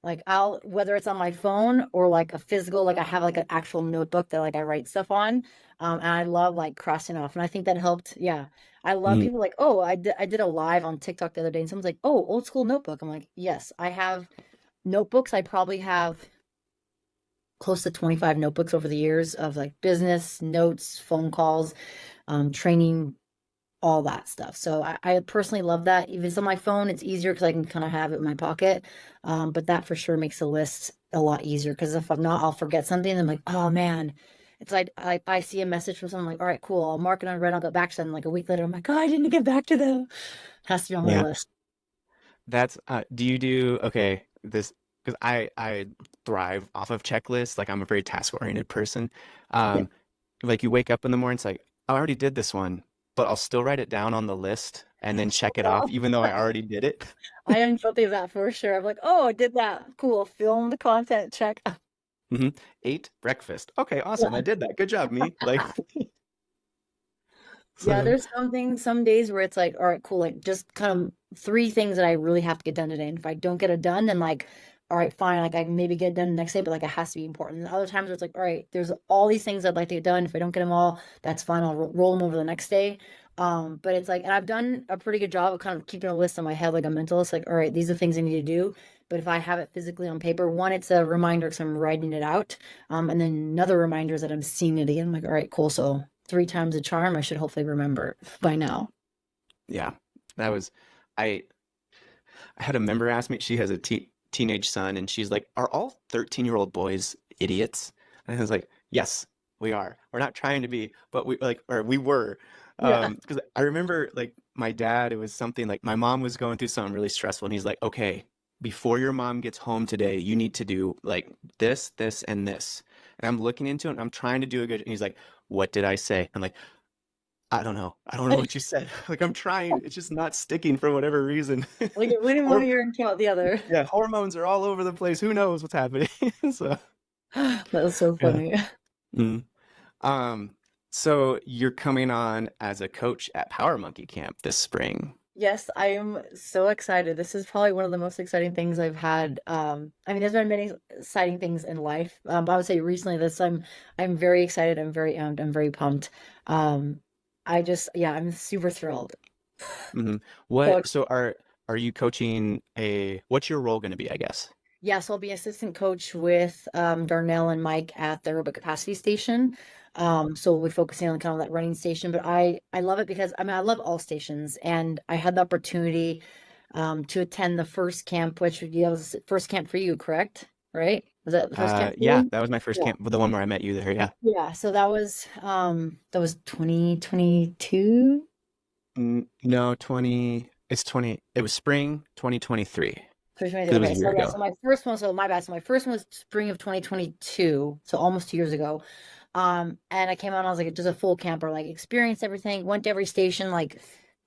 Like I'll, whether it's on my phone or like a physical, like I have like an actual notebook that like I write stuff on. And I love like crossing off. And I think that helped. Yeah. I love Mhm. people like, oh, I did a live on TikTok the other day and someone's like, oh, old school notebook. I'm like, yes, I have notebooks. I probably have close to 25 notebooks over the years of like business notes, phone calls, training, all that stuff. So I personally love that. If it's on my phone, it's easier because I can kind of have it in my pocket. But that for sure makes the list a lot easier, because if I'm not, I'll forget something. And I'm like, oh man. It's like I see a message from someone, like, all right, cool. I'll mark it on red. I'll get back to them. Like a week later, I'm like, oh, I didn't get back to them. Has to be on my Yeah. list. That's do you do okay, this because I thrive off of checklists, like I'm a very task-oriented person. Yeah. Um like you wake up in the morning, it's like, "Oh, I already did this one," but I'll still write it down on the list and then check it off Well, even though I already did it. I am guilty of that for sure. I'm like, oh, I did that. Cool. Film the content. Check. hmm Ate breakfast. Okay, awesome. I Yeah. did that. Good job, me. Like Yeah, so there's something, some days where it's like, all right, cool, like just kind of 3 things that I really have to get done today. And if I don't get it done, then like, all right, fine, like I can maybe get it done the next day, but like it has to be important. And other times where it's like, all right, there's all these things I'd like to get done. If I don't get them all, that's fine. I'll roll them over the next day. But it's like, and I've done a pretty good job of kind of keeping a list in my head, like a mental list, like, all right, these are things I need to do. But if I have it physically on paper, one, it's a reminder because I'm writing it out. And then another reminder is that I'm seeing it again. I'm like, all right, cool. So 3 times a charm, I should hopefully remember by now. yeah. That was I I had a member ask me, she has a teenage son, and she's like, "Are all 13-year-old boys idiots?" And I was like, "Yes, we are. We're not trying to be, but we like, or we were." Yeah. Because I remember like my dad, it was something like my mom was going through something really stressful, and he's like, "Okay, before your mom gets home today, you need to do like this, this, and this." And I'm looking into it, and I'm trying to do a good, and he's like, "What did I say?" I'm like, I don't know. I don't know what you said. Like I'm trying. It's just not sticking for whatever reason. Like it went in one Or ear and came out the other. yeah, hormones are all over the place. Who knows what's happening? So That was so yeah. funny. Mm. Um, so you're coming on as a coach at Power Monkey Camp this spring. Yes, I am so excited. This is probably one of the most exciting things I've had. I mean, there's been many exciting things in life, but I would say recently this, I'm very excited. I'm very amped. I'm very pumped. I just, yeah, I'm super thrilled. hmm So What, so are you coaching what's your role going to be, I guess? yeah, so I'll be assistant coach with Darnell and Mike at the aerobic capacity station. So we'll be focusing on kind of that running station, but I love it because I mean I love all stations, and I had the opportunity to attend the first camp, which was the first camp for you, correct? Right? Was that the first camp for Yeah, you? that was my first Yeah. camp, the one where I met you there. Yeah. Yeah, so that was 2022. No, 20, it's 20, it was spring 2023 because it was Okay, a year so yeah, ago. so my first one, so my bad. So my first one was spring of 2022, so almost 2 years ago. And I came out and I was like just a full camper, like experienced everything, went to every station, like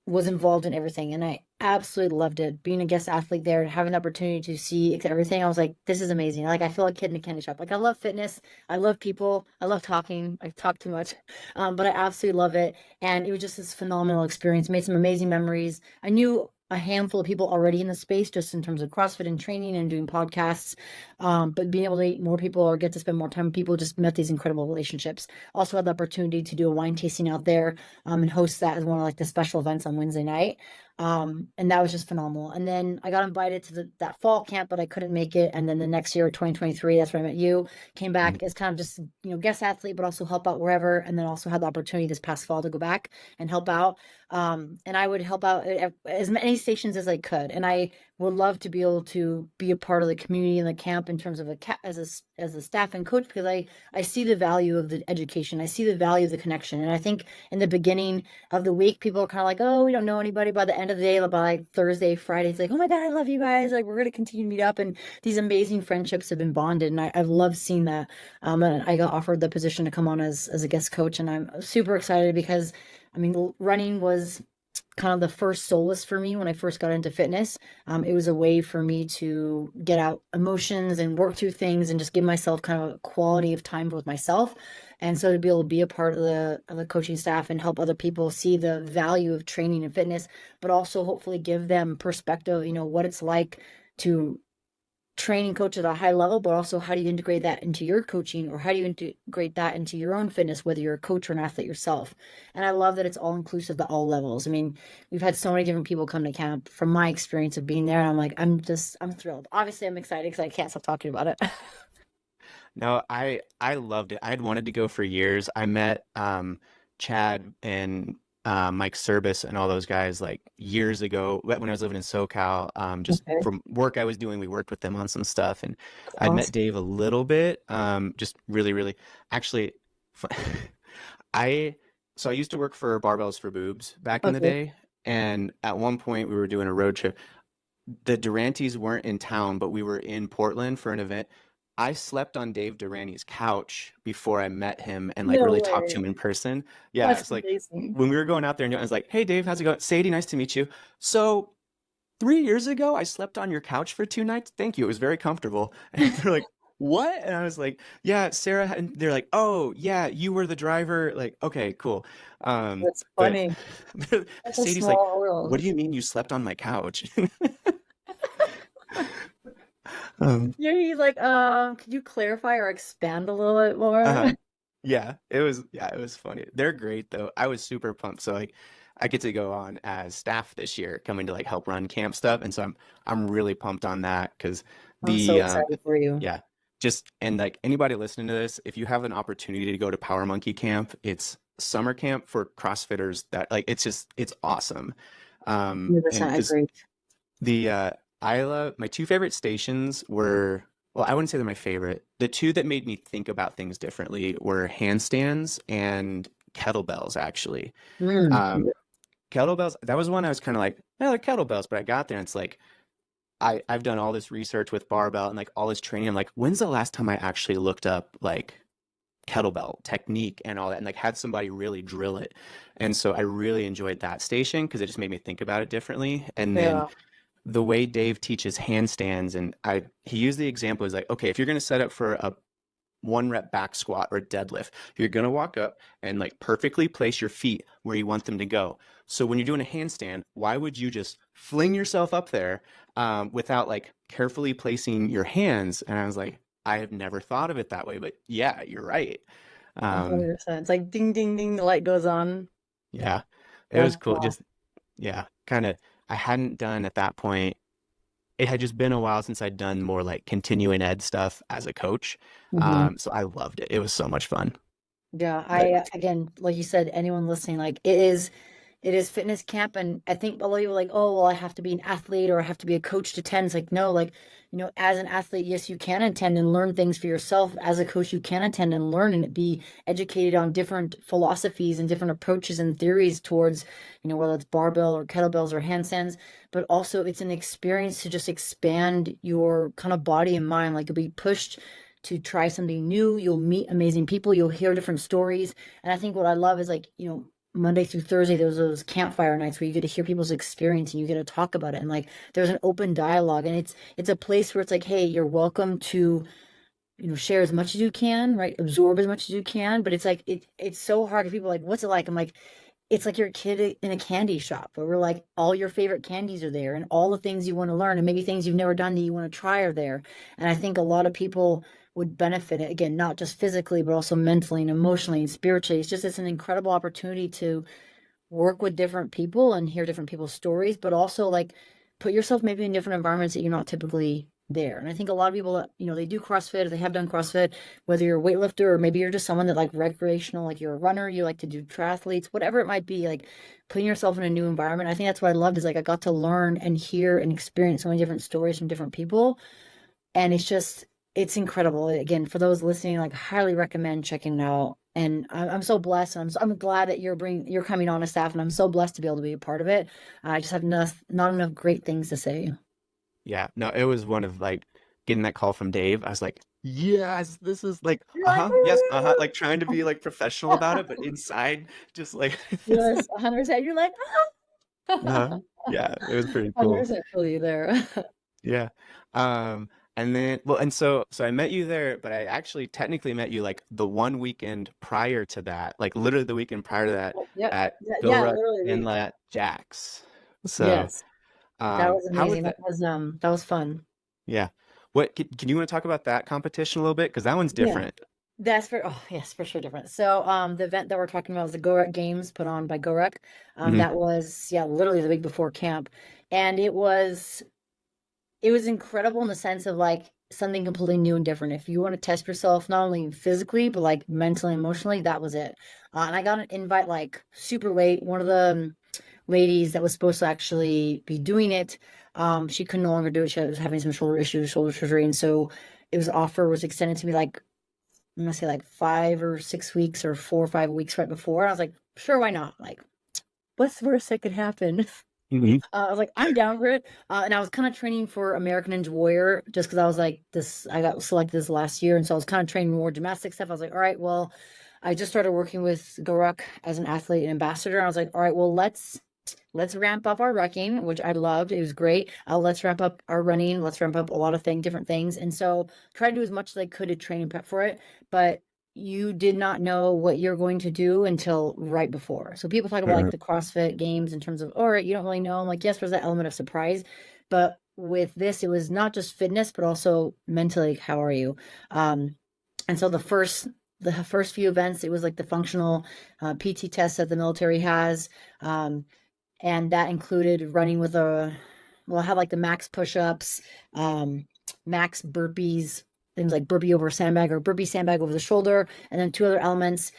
was involved in everything, and I absolutely loved it. Being a guest athlete there, having the opportunity to see everything, I was like, this is amazing. Like I feel like a kid in a candy shop. Like I love fitness, I love people, I love talking. I talk too much, but I absolutely love it, and it was just this phenomenal experience. Made some amazing memories. I knew a handful of people already in the space, just in terms of CrossFit and training and doing podcasts. But being able to meet more people or get to spend more time with people, just met these incredible relationships. Also had the opportunity to do a wine tasting out there, and host that as one of like the special events on Wednesday night. And that was just phenomenal. And then I got invited to that fall camp, but I couldn't make it. And then the next year, 2023, that's when I met you, came Mhm. back as kind of just, guest athlete, but also help out wherever. And then also had the opportunity this past fall to go back and help out. And I would help out at as many stations as I could. And I would love to be able to be a part of the community and the camp in terms of as a staff and coach, because I see the value of the education. I see the value of the connection. And I think in the beginning of the week, people are kind of like, oh, we don't know anybody. By the end of the day, by like Thursday, Friday, it's like, oh my God, I love you guys. Like, we're going to continue to meet up. And these amazing friendships have been bonded. And I've loved seeing that. And I got offered the position to come on as a guest coach. And I'm super excited because, I mean, running was kind of the first solace for me when I first got into fitness. It was a way for me to get out emotions and work through things and just give myself kind of a quality of time with myself. And so to be able to be a part of the coaching staff and help other people see the value of training and fitness, but also hopefully give them perspective, what it's like to training coach at a high level, but also how do you integrate that into your coaching, or how do you integrate that into your own fitness, whether you're a coach or an athlete yourself. And I love that it's all inclusive at all levels. I mean, we've had so many different people come to camp from my experience of being there. And I'm like, I'm thrilled. Obviously, I'm excited because I can't stop talking about it. No, I loved it. I had wanted to go for years. I met Chad and Mike Service and all those guys like years ago when I was living in SoCal. Just Okay. from work I was doing, we worked with them on some stuff, and I'd met Awesome. Dave a little bit. Just really, really, actually, fu- I so I used to work for Barbells for Boobs back in the Okay. day, and at one point we were doing a road trip. The Durantes weren't in town, but we were in Portland for an event. I slept on Dave Durante's couch before I met him and like No really talked to way. him in person. Yeah, That's it's like amazing. when we were going out there and I was like, "Hey Dave, how's it going? Sadie, nice to meet you." So 3 years ago, I slept on your couch for 2 nights. Thank you. It was very comfortable. And they're like, "What?" And I was like, "Yeah, Sarah." And they're like, "Oh, yeah, you were the driver." Like, okay, cool. That's But funny. That's a Sadie's like, small "What world. do you mean you slept on my couch?" Um, Yeah, he's like, could you clarify or expand a little bit more? uh, yeah, it was funny. They're great though. I was super pumped. So like I get to go on as staff this year, coming to like help run camp stuff. And so I'm really pumped on that because I'm so the excited for you. yeah, just and like anybody listening to this, if you have an opportunity to go to Power Monkey Camp, it's summer camp for CrossFitters that like it's awesome. And 100% because agree. the I love my two favorite stations were, well, I wouldn't say they're my favorite. The two that made me think about things differently were handstands and kettlebells, actually. Mm. Um, Kettlebells, that was one I was kind of like, yeah, they're kettlebells, but I got there and it's like I've done all this research with barbell and like all this training. I'm like, when's the last time I actually looked up like kettlebell technique and all that and like had somebody really drill it? And so I really enjoyed that station because it just made me think about it differently. And then Yeah. the way Dave teaches handstands, and he used the example is like, okay, if you're going to set up for a 1 rep back squat or deadlift, you're going to walk up and like perfectly place your feet where you want them to go. So when you're doing a handstand, why would you just fling yourself up there without like carefully placing your hands? And I was like, I have never thought of it that way, but yeah, you're right. Um, 100%. It's like ding, ding, ding, the light goes on. yeah, it was That's cool. awesome. Just yeah, kind of. I hadn't done at that point, it had just been a while since I'd done more like continuing ed stuff as a coach. Mhm. So I loved it. It was so much fun. Yeah, But again, like you said, anyone listening, like it is fitness camp. And I think a lot of people are like, oh, well, I have to be an athlete or I have to be a coach to attend. It's like, no, like, as an athlete, yes, you can attend and learn things for yourself. As a coach, you can attend and learn and be educated on different philosophies and different approaches and theories towards, whether it's barbell or kettlebells or handstands, but also it's an experience to just expand your kind of body and mind. Like you'll be pushed to try something new. You'll meet amazing people. You'll hear different stories. And I think what I love is like, Monday through Thursday, there's those campfire nights where you get to hear people's experience and you get to talk about it. And like there's an open dialogue. And it's a place where it's like, hey, you're welcome to, share as much as you can, right? Absorb as much as you can. But it's like it's so hard because people are like, what's it like? I'm like, it's like you're a kid in a candy shop where we're like all your favorite candies are there and all the things you want to learn and maybe things you've never done that you want to try are there. And I think a lot of people would benefit it again, not just physically, but also mentally and emotionally and spiritually. It's an incredible opportunity to work with different people and hear different people's stories, but also like put yourself maybe in different environments that you're not typically there. And I think a lot of people that, they do CrossFit or they have done CrossFit, whether you're a weightlifter or maybe you're just someone that like recreational, like you're a runner, you like to do triathletes, whatever it might be, like putting yourself in a new environment. I think that's what I loved is like I got to learn and hear and experience so many different stories from different people. And it's incredible. Again, for those listening, like highly recommend checking it out. And I'm so blessed. I'm glad that you're coming on as staff, and I'm so blessed to be able to be a part of it. I just have not enough great things to say. Yeah, no, it was one of like getting that call from Dave. I was like, yes, this is like, You're like, yes, like trying to be like professional about it, but inside just like, yes, 100%. You're like, uh, yeah, it was pretty cool. 100% feel you there. Yeah. And then, well, and so I met you there, but I actually technically met you like the one weekend prior to that, like literally the weekend prior to that Yep. at Yeah, GoRuck literally. and at Jack's. So, Yes. That was how was amazing. that? That was fun. Yeah. What can you want to talk about that competition a little bit? Because that one's Yeah. different. That's for oh yes, for sure different. So the event that we're talking about was the GoRuck Games put on by GoRuck. Hmm. That was literally the week before camp. And it was incredible in the sense of like something completely new and different. If you want to test yourself not only physically but like mentally, emotionally, that was it. And I got an invite like super late. One of the ladies that was supposed to actually be doing it, she could no longer do it. She was having some shoulder issues, shoulder surgery, and so it was offer was extended to me like I'm gonna say like 5 or 6 weeks or 4 or 5 weeks right before. I was like, sure, why not? Like, what's the worst that could happen? Hmm. I was like, I'm down for it. And I was kind of training for American Ninja Warrior just because I was like, I got selected this last year. And so I was kind of training more gymnastic stuff. I was like, all right, well, I just started working with GoRuck as an athlete and ambassador. I was like, all right, well, let's ramp up our rucking, which I loved. It was great. Let's ramp up our running. Let's ramp up a lot of different things. And so try to do as much as I could to train and prep for it. But you did not know what you're going to do until right before. So people talk about like the CrossFit games in terms of, all right, you don't really know. I'm like, yes, there's that element of surprise. But with this, it was not just fitness, but also mentally, how are you? And so the first few events, it was like the functional PT test that the military has. And that included running with I had like the max push-ups, max burpees, things like burpee over a sandbag or burpee sandbag over the shoulder, and then two other elements,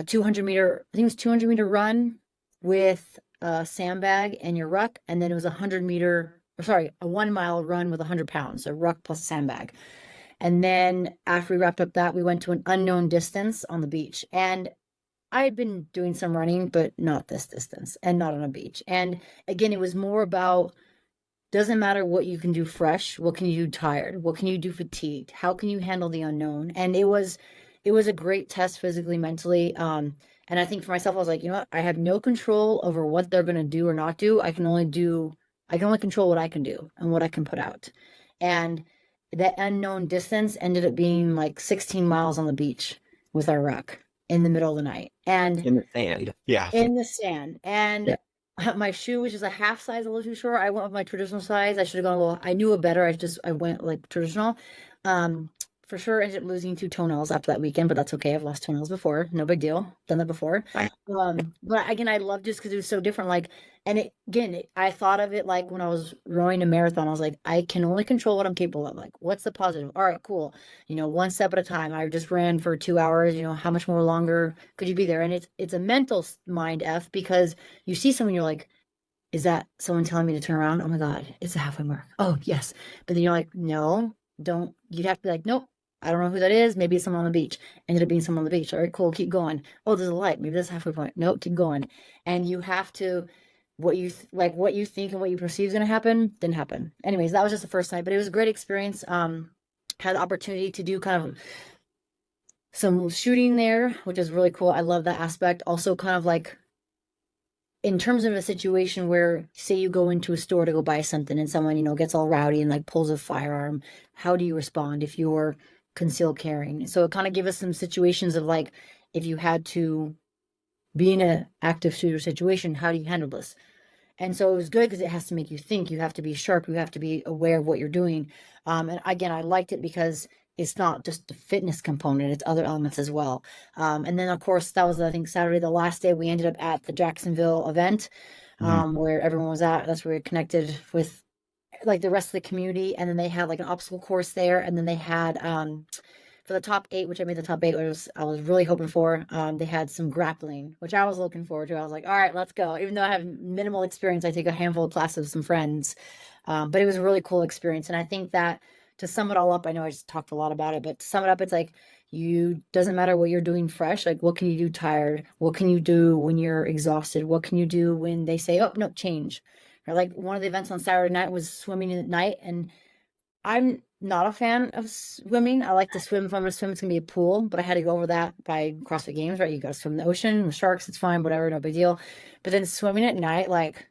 200 meter, I think it was 200-meter run with a sandbag and your ruck, and then it was 100-meter, or sorry, a 1 mile run with 100 pounds, so ruck plus a sandbag. And then after we wrapped up that, we went to an unknown distance on the beach. And I had been doing some running, but not this distance and not on a beach. And again, it was more about doesn't matter what you can do fresh, what can you do tired, what can you do fatigued, how can you handle the unknown? And it was a great test physically, mentally. And I think for myself, I was like, you know what? I have no control over what they're gonna do or not do. I can only control what I can do and what I can put out. And that unknown distance ended up being like 16 miles on the beach with our ruck in the middle of the night. And In the sand. Yeah. in the sand. Yeah. And my shoe, which is a half size a little too short, I went with my traditional size. I should have gone a little, I knew it better. I went like traditional. Um, for sure ended up losing 2 toenails after that weekend, but that's okay. I've lost toenails before. No big deal. Done that before. I- But again, I loved just because it was so different. Like, and I thought of it like when I was rowing a marathon, I was like, I can only control what I'm capable of. Like, what's the positive? All right, cool. One step at a time. I just ran for 2 hours. How much more longer could you be there? And it's a mental mind F because you see someone, you're like, is that someone telling me to turn around? Oh my God, it's the halfway mark. Oh, yes. But then you're like, no, don't. You'd have to be like, nope, I don't know who that is. Maybe it's someone on the beach. Ended up being someone on the beach. All right, cool, keep going. Oh, there's a light. Maybe that's halfway point. Nope, keep going. And you have to, what you think and what you perceive is going to happen, didn't happen. Anyways, that was just the first night, but it was a great experience. Had the opportunity to do kind of some shooting there, which is really cool. I love that aspect. Also, kind of like in terms of a situation where, say, you go into a store to go buy something and someone, gets all rowdy and like pulls a firearm, how do you respond if you're concealed carrying? So it kind of gave us some situations of like, if you had to be in an active shooter situation, how do you handle this? And so it was good because it has to make you think. You have to be sharp. You have to be aware of what you're doing. And again, I liked it because it's not just the fitness component, it's other elements as well. And then of course that was, I think, Saturday, the last day we ended up at the Jacksonville event, Hmm. where everyone was at. That's where we connected with like the rest of the community. And then they had like an obstacle course there. And then they had for the top eight, which I made the top eight, I was really hoping for. They had some grappling, which I was looking forward to. I was like, all right, let's go. Even though I have minimal experience, I take a handful of classes with some friends. But it was a really cool experience. And I think that to sum it all up, I know I just talked a lot about it, but to sum it up, it's like you doesn't matter what you're doing fresh. Like, what can you do tired? What can you do when you're exhausted? What can you do when they say, oh, no, change? Or like one of the events on Saturday night was swimming at night, and I'm not a fan of swimming. I like to swim. If I'm going to swim, it's going to be a pool, but I had to go over that by CrossFit Games, right? You got to swim in the ocean with sharks. It's fine, whatever, no big deal. But then swimming at night, like,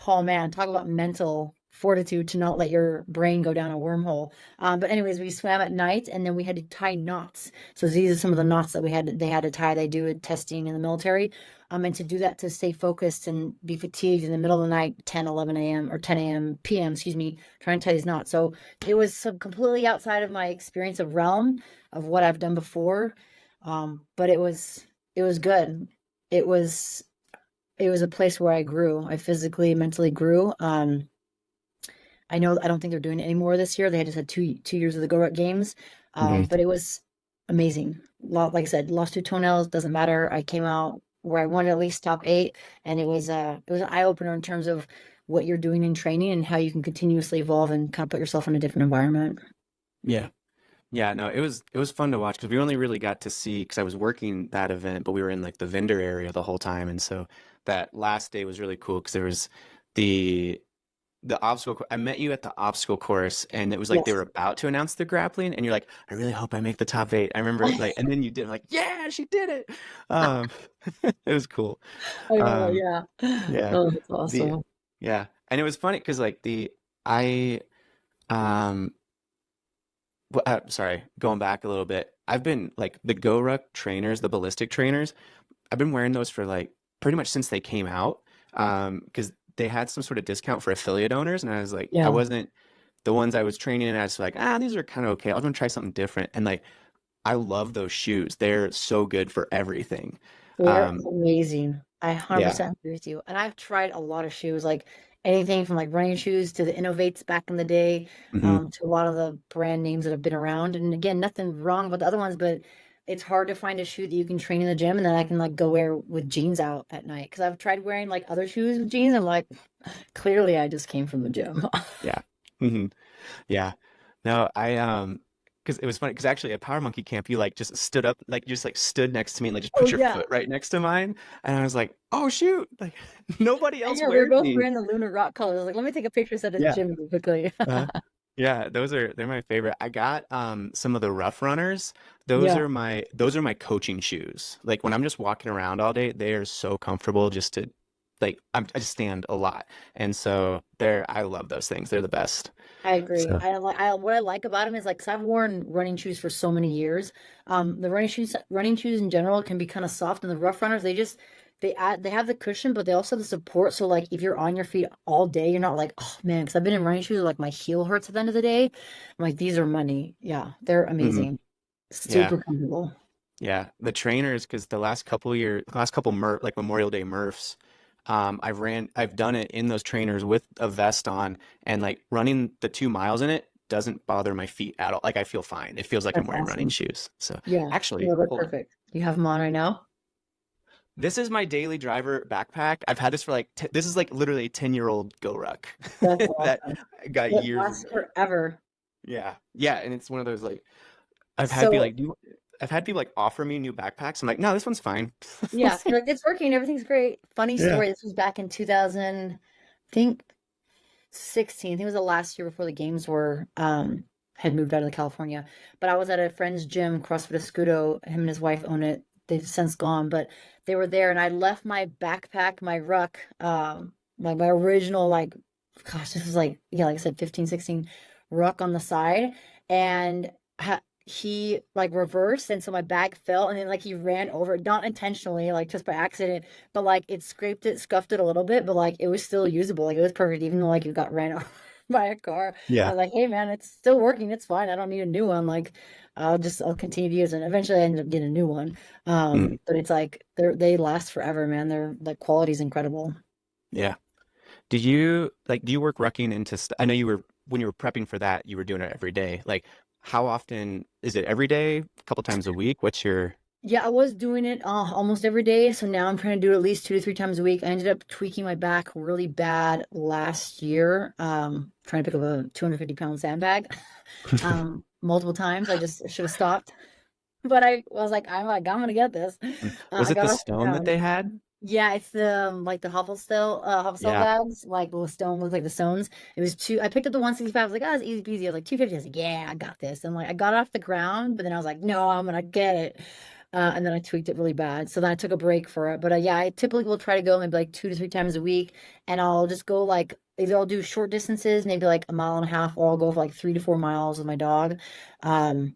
oh man, talk about mental fortitude to not let your brain go down a wormhole. But anyways, we swam at night, and then we had to tie knots. So these are some of the knots that they had to tie. They do testing in the military. And to do that, to stay focused and be fatigued in the middle of the night, 10, 11 a.m. or 10 a.m. p.m., excuse me, trying to tie these knots. So it was some completely outside of my experience of realm of what I've done before. But it was good. It was it was a place where I grew. I physically, mentally grew. I know I don't think they're doing it anymore this year. They just had two years of the GoRuck games. Hmm. But it was amazing. Like I said, lost two toenails, doesn't matter. I came out where I wanted at least top eight, and it was an eye opener in terms of what you're doing in training and how you can continuously evolve and kind of put yourself in a different environment. Yeah. Yeah, no, it was fun to watch because we only really got to see because I was working that event, but we were in like the vendor area the whole time, and so that last day was really cool because there was the I met you at the obstacle course, and it was like they Yes. were about to announce the grappling, and you're like, I really hope I make the top eight. I remember like, and then you did like, yeah, she did it. Um, it was cool. I know, Um, yeah. yeah, Oh, that's the awesome. yeah, and it was funny because like I um sorry, going back a little bit. I've been like the GoRuck trainers, the ballistic trainers. I've been wearing those for like pretty much since they came out. Because they had some sort of discount for affiliate owners, and I was like, I Yeah, wasn't the ones I was training, and I was like, these are kind of okay. I was gonna try something different, and like, I love those shoes. They're so good for everything. they're Um, amazing. I yeah. 100% agree with you. And I've tried a lot of shoes, like anything from like running shoes to the Innovates back in the day, Hmm. to a lot of the brand names that have been around. And again, nothing wrong with the other ones, but it's hard to find a shoe that you can train in the gym and then I can like go wear with jeans out at night. Because I've tried wearing like other shoes with jeans. I'm like, clearly I just came from the gym. Yeah. Hmm. Yeah. No, because it was funny because actually at Power Monkey Camp you like just stood up like you just like stood next to me and like just Oh put your yeah. foot right next to mine, and I was like, oh shoot, like nobody I else know we were wears both these. wearing the Lunar Rock colors. I was like, let me take a picture at the Yeah. gym really quickly. Uh, yeah, they're my favorite. I got some of the Rough Runners. Those Yeah, are my coaching shoes. Like when I'm just walking around all day, they are so comfortable just to like I just stand a lot. And so I love those things. They're the best. I agree. So, What I like about them is like, 'cause I've worn running shoes for so many years. The running shoes in general can be kind of soft, and the Rough Runners, they have the cushion, but they also have the support. So like, if you're on your feet all day, you're not like, oh man, because I've been in running shoes, like my heel hurts at the end of the day. I'm like, these are money. Yeah, they're mhm. amazing. Yeah. Super comfortable. Yeah, the trainers, because last couple like Memorial Day Murphs, I've done it in those trainers with a vest on, and like running the 2 miles in it doesn't bother my feet at all. Like I feel fine. It feels like I'm That's wearing running awesome. shoes. So Yeah, actually, no, they're hold on. perfect. You have them on right now? This is my daily driver backpack. I've had this for like this is like literally a 10-year-old GoRuck That's that awesome. I got It years lasts ago. forever. Yeah, yeah, and it's one of those like I've had people So like, I've had people like offer me new backpacks. I'm like, no, this one's fine. yeah, you're like, it's working, everything's great. Funny Yeah. story. This was back in 2000, I think 16. I think it was the last year before the games were had moved out of California. But I was at a friend's gym, CrossFit Escudo. Him and his wife own it. They've since gone, but they were there, and I left my backpack, my ruck, like my original, like, gosh, this was like, yeah, like I said, 15, 16 ruck on the side, and he like reversed, and so my bag fell, and then like he ran over it, not intentionally, like just by accident, but like it scraped it, scuffed it a little bit, but like it was still usable, like it was perfect, even though like it got ran over. buy a car. I Yeah. was like, hey man, it's still working. It's fine. I don't need a new one. Like, I'll continue to use it. Eventually I ended up getting a new one. Mhm. But it's like they last forever, man. They're like quality's incredible. Yeah. Do you work rucking into I know you were when you were prepping for that, you were doing it every day. Like how often is it every day? A couple times a week? What's your Yeah, I was doing it almost every day. So now I'm trying to do it at least 2 to 3 times a week. I ended up tweaking my back really bad last year, trying to pick up a 250-pound sandbag multiple times. I just should have stopped. But I was like, I'm gonna get this. Was I it got the off the stone that ground. they had? Yeah, it's the like the Hobblestone Yeah. bags, like the stone looks like the stones. It was two. I picked up the 165. I was like, oh, it's easy peasy. I was like 250. I was like, yeah, I got this. And like I got off the ground, but then I was like, no, I'm gonna get it. And then I tweaked it really bad. So then I took a break for it. But yeah, I typically will try to go maybe like 2 to 3 times a week, and I'll just go like either I'll do short distances, maybe like a mile and a half, or I'll go for like 3 to 4 miles with my dog. Um,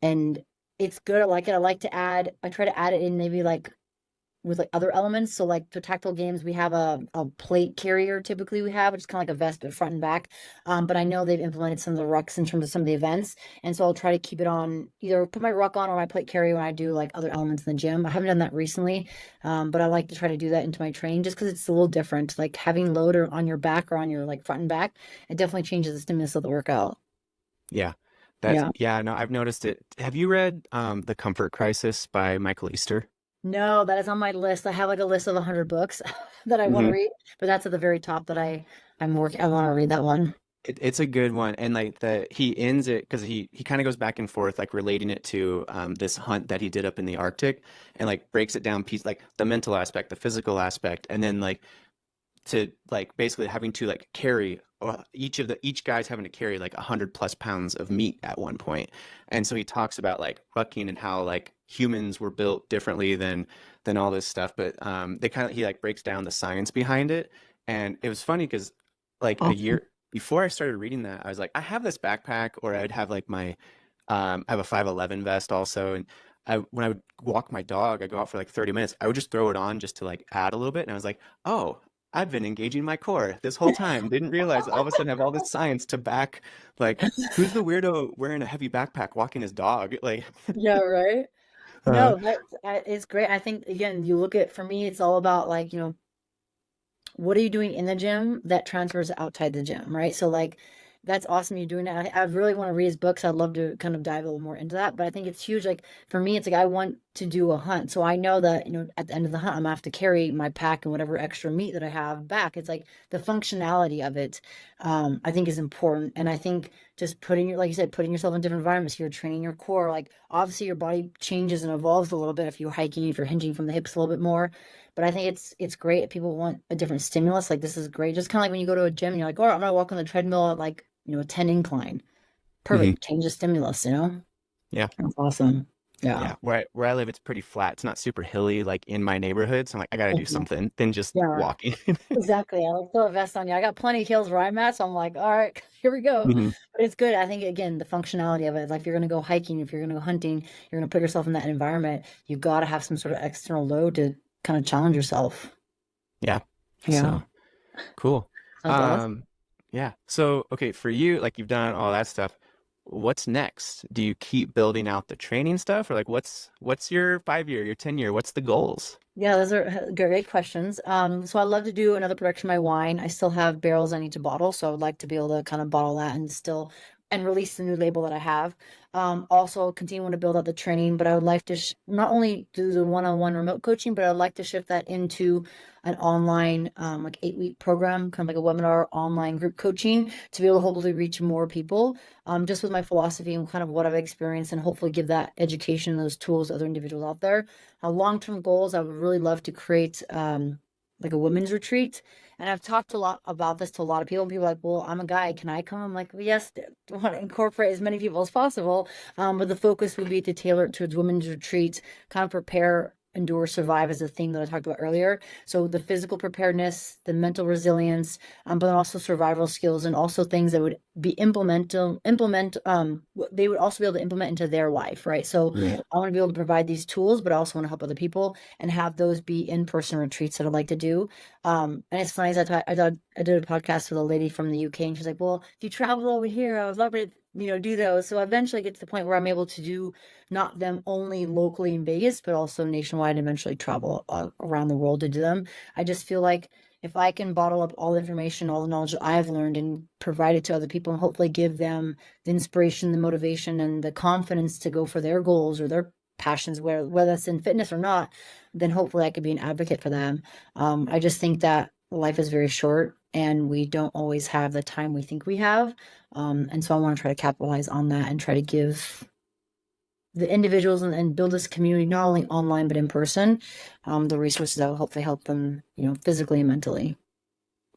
and it's good. I like it. I like to add. I try to add it in maybe like with like other elements. So like the tactile games, we have a plate carrier typically we have, which is kind of like a vest but front and back. But I know they've implemented some of the rucks in terms of some of the events. And so I'll try to keep it on either put my ruck on or my plate carrier when I do like other elements in the gym. I haven't done that recently. But I like to try to do that into my training just because it's a little different. Like having load or on your back or on your like front and back, it definitely changes the stimulus of the workout. Yeah. Yeah. No, I've noticed it. Have you read The Comfort Crisis by Michael Easter? No, that is on my list. I have like a list of 100 books that I want to Hmm. read, but that's at the very top that I'm working. I want to read that one. It's a good one, and like the he ends it because he kind of goes back and forth, like relating it to this hunt that he did up in the Arctic, and like breaks it down piece like the mental aspect, the physical aspect, and then like to like basically having to like carry each guy's having to carry like 100 plus pounds of meat at one point. And so he talks about like rucking and how like humans were built differently than all this stuff, but they kind of he like breaks down the science behind it. And it was funny because like a Awesome. year before I started reading that, I was like, I have this backpack, or I'd have like my I have a 511 vest also. And when I would walk my dog, I go out for like 30 minutes. I would just throw it on just to like add a little bit. And I was like, oh, I've been engaging my core this whole time. Didn't realize all of a sudden I have all this science to back. Like, who's the weirdo wearing a heavy backpack walking his dog? Like, Yeah, right. uh, No, that is great. I think again, you look at for me, it's all about like, what are you doing in the gym that transfers outside the gym, right? So like that's awesome you're doing that. I really want to read his books. I'd love to kind of dive a little more into that. But I think it's huge. Like for me, it's like I want to do a hunt. So I know that, at the end of the hunt, I'm gonna have to carry my pack and whatever extra meat that I have back. It's like the functionality of it, I think is important. And I think just like you said, putting yourself in different environments, you're training your core. Like obviously your body changes and evolves a little bit if you're hiking, if you're hinging from the hips a little bit more. But I think it's great if people want a different stimulus. Like this is great. Just kind of like when you go to a gym and you're like, oh, I'm gonna walk on the treadmill at like, a 10 incline. mhm. Perfect. Change the stimulus. Yeah. That's awesome. Yeah. Yeah. Where I live, it's pretty flat. It's not super hilly like in my neighborhood. So I'm like, I gotta do Mhm. something than just Yeah, walking. exactly. I like throw a vest on you. I got plenty of hills where I'm at, so I'm like, all right, here we go. Mhm. But it's good. I think again, the functionality of it, like if you're gonna go hiking, if you're gonna go hunting, you're gonna put yourself in that environment, you've got to have some sort of external load to kind of challenge yourself. Yeah. Yeah. So cool. That's awesome. Um, yeah. So, okay, for you, like you've done all that stuff. What's next? Do you keep building out the training stuff, or like what's your 5 year, your 10 year? What's the goals? Yeah, those are great questions. So I'd love to do another production of my wine. I still have barrels I need to bottle, so I would like to be able to kind of bottle that and still and release the new label that I have. Also continuing to build out the training, but I would like to not only do the one-on-one remote coaching, but I'd like to shift that into an online like 8-week program, kind of like a webinar online group coaching to be able to hopefully reach more people. Just with my philosophy and kind of what I've experienced and hopefully give that education, those tools to other individuals out there. Long-term goals, I would really love to create like a women's retreat. And I've talked a lot about this to a lot of people. People are like, well, I'm a guy. Can I come? I'm like, well, yes, I want to incorporate as many people as possible. But the focus would be to tailor it towards women's retreats, kind of prepare endure, survive is a theme that I talked about earlier. So the physical preparedness, the mental resilience, but also survival skills, and also things that would be they would also be able to implement into their life, right? So Yeah. I want to be able to provide these tools, but I also want to help other people and have those be in-person retreats that I like to do. And it's funny, I did a podcast with a lady from the UK, and she's like, "Well, if you travel over here, I would love to, do those." So I eventually get to the point where I'm able to do not them only locally in Vegas, but also nationwide, and eventually travel around the world to do them. I just feel like if I can bottle up all the information, all the knowledge that I've learned and provide it to other people and hopefully give them the inspiration, the motivation, and the confidence to go for their goals or their passions, whether it's in fitness or not, then hopefully I could be an advocate for them. I just think that life is very short and we don't always have the time we think we have. And so I want to try to capitalize on that and try to give the individuals and build this community, not only online, but in person, the resources that will hopefully help them, physically and mentally.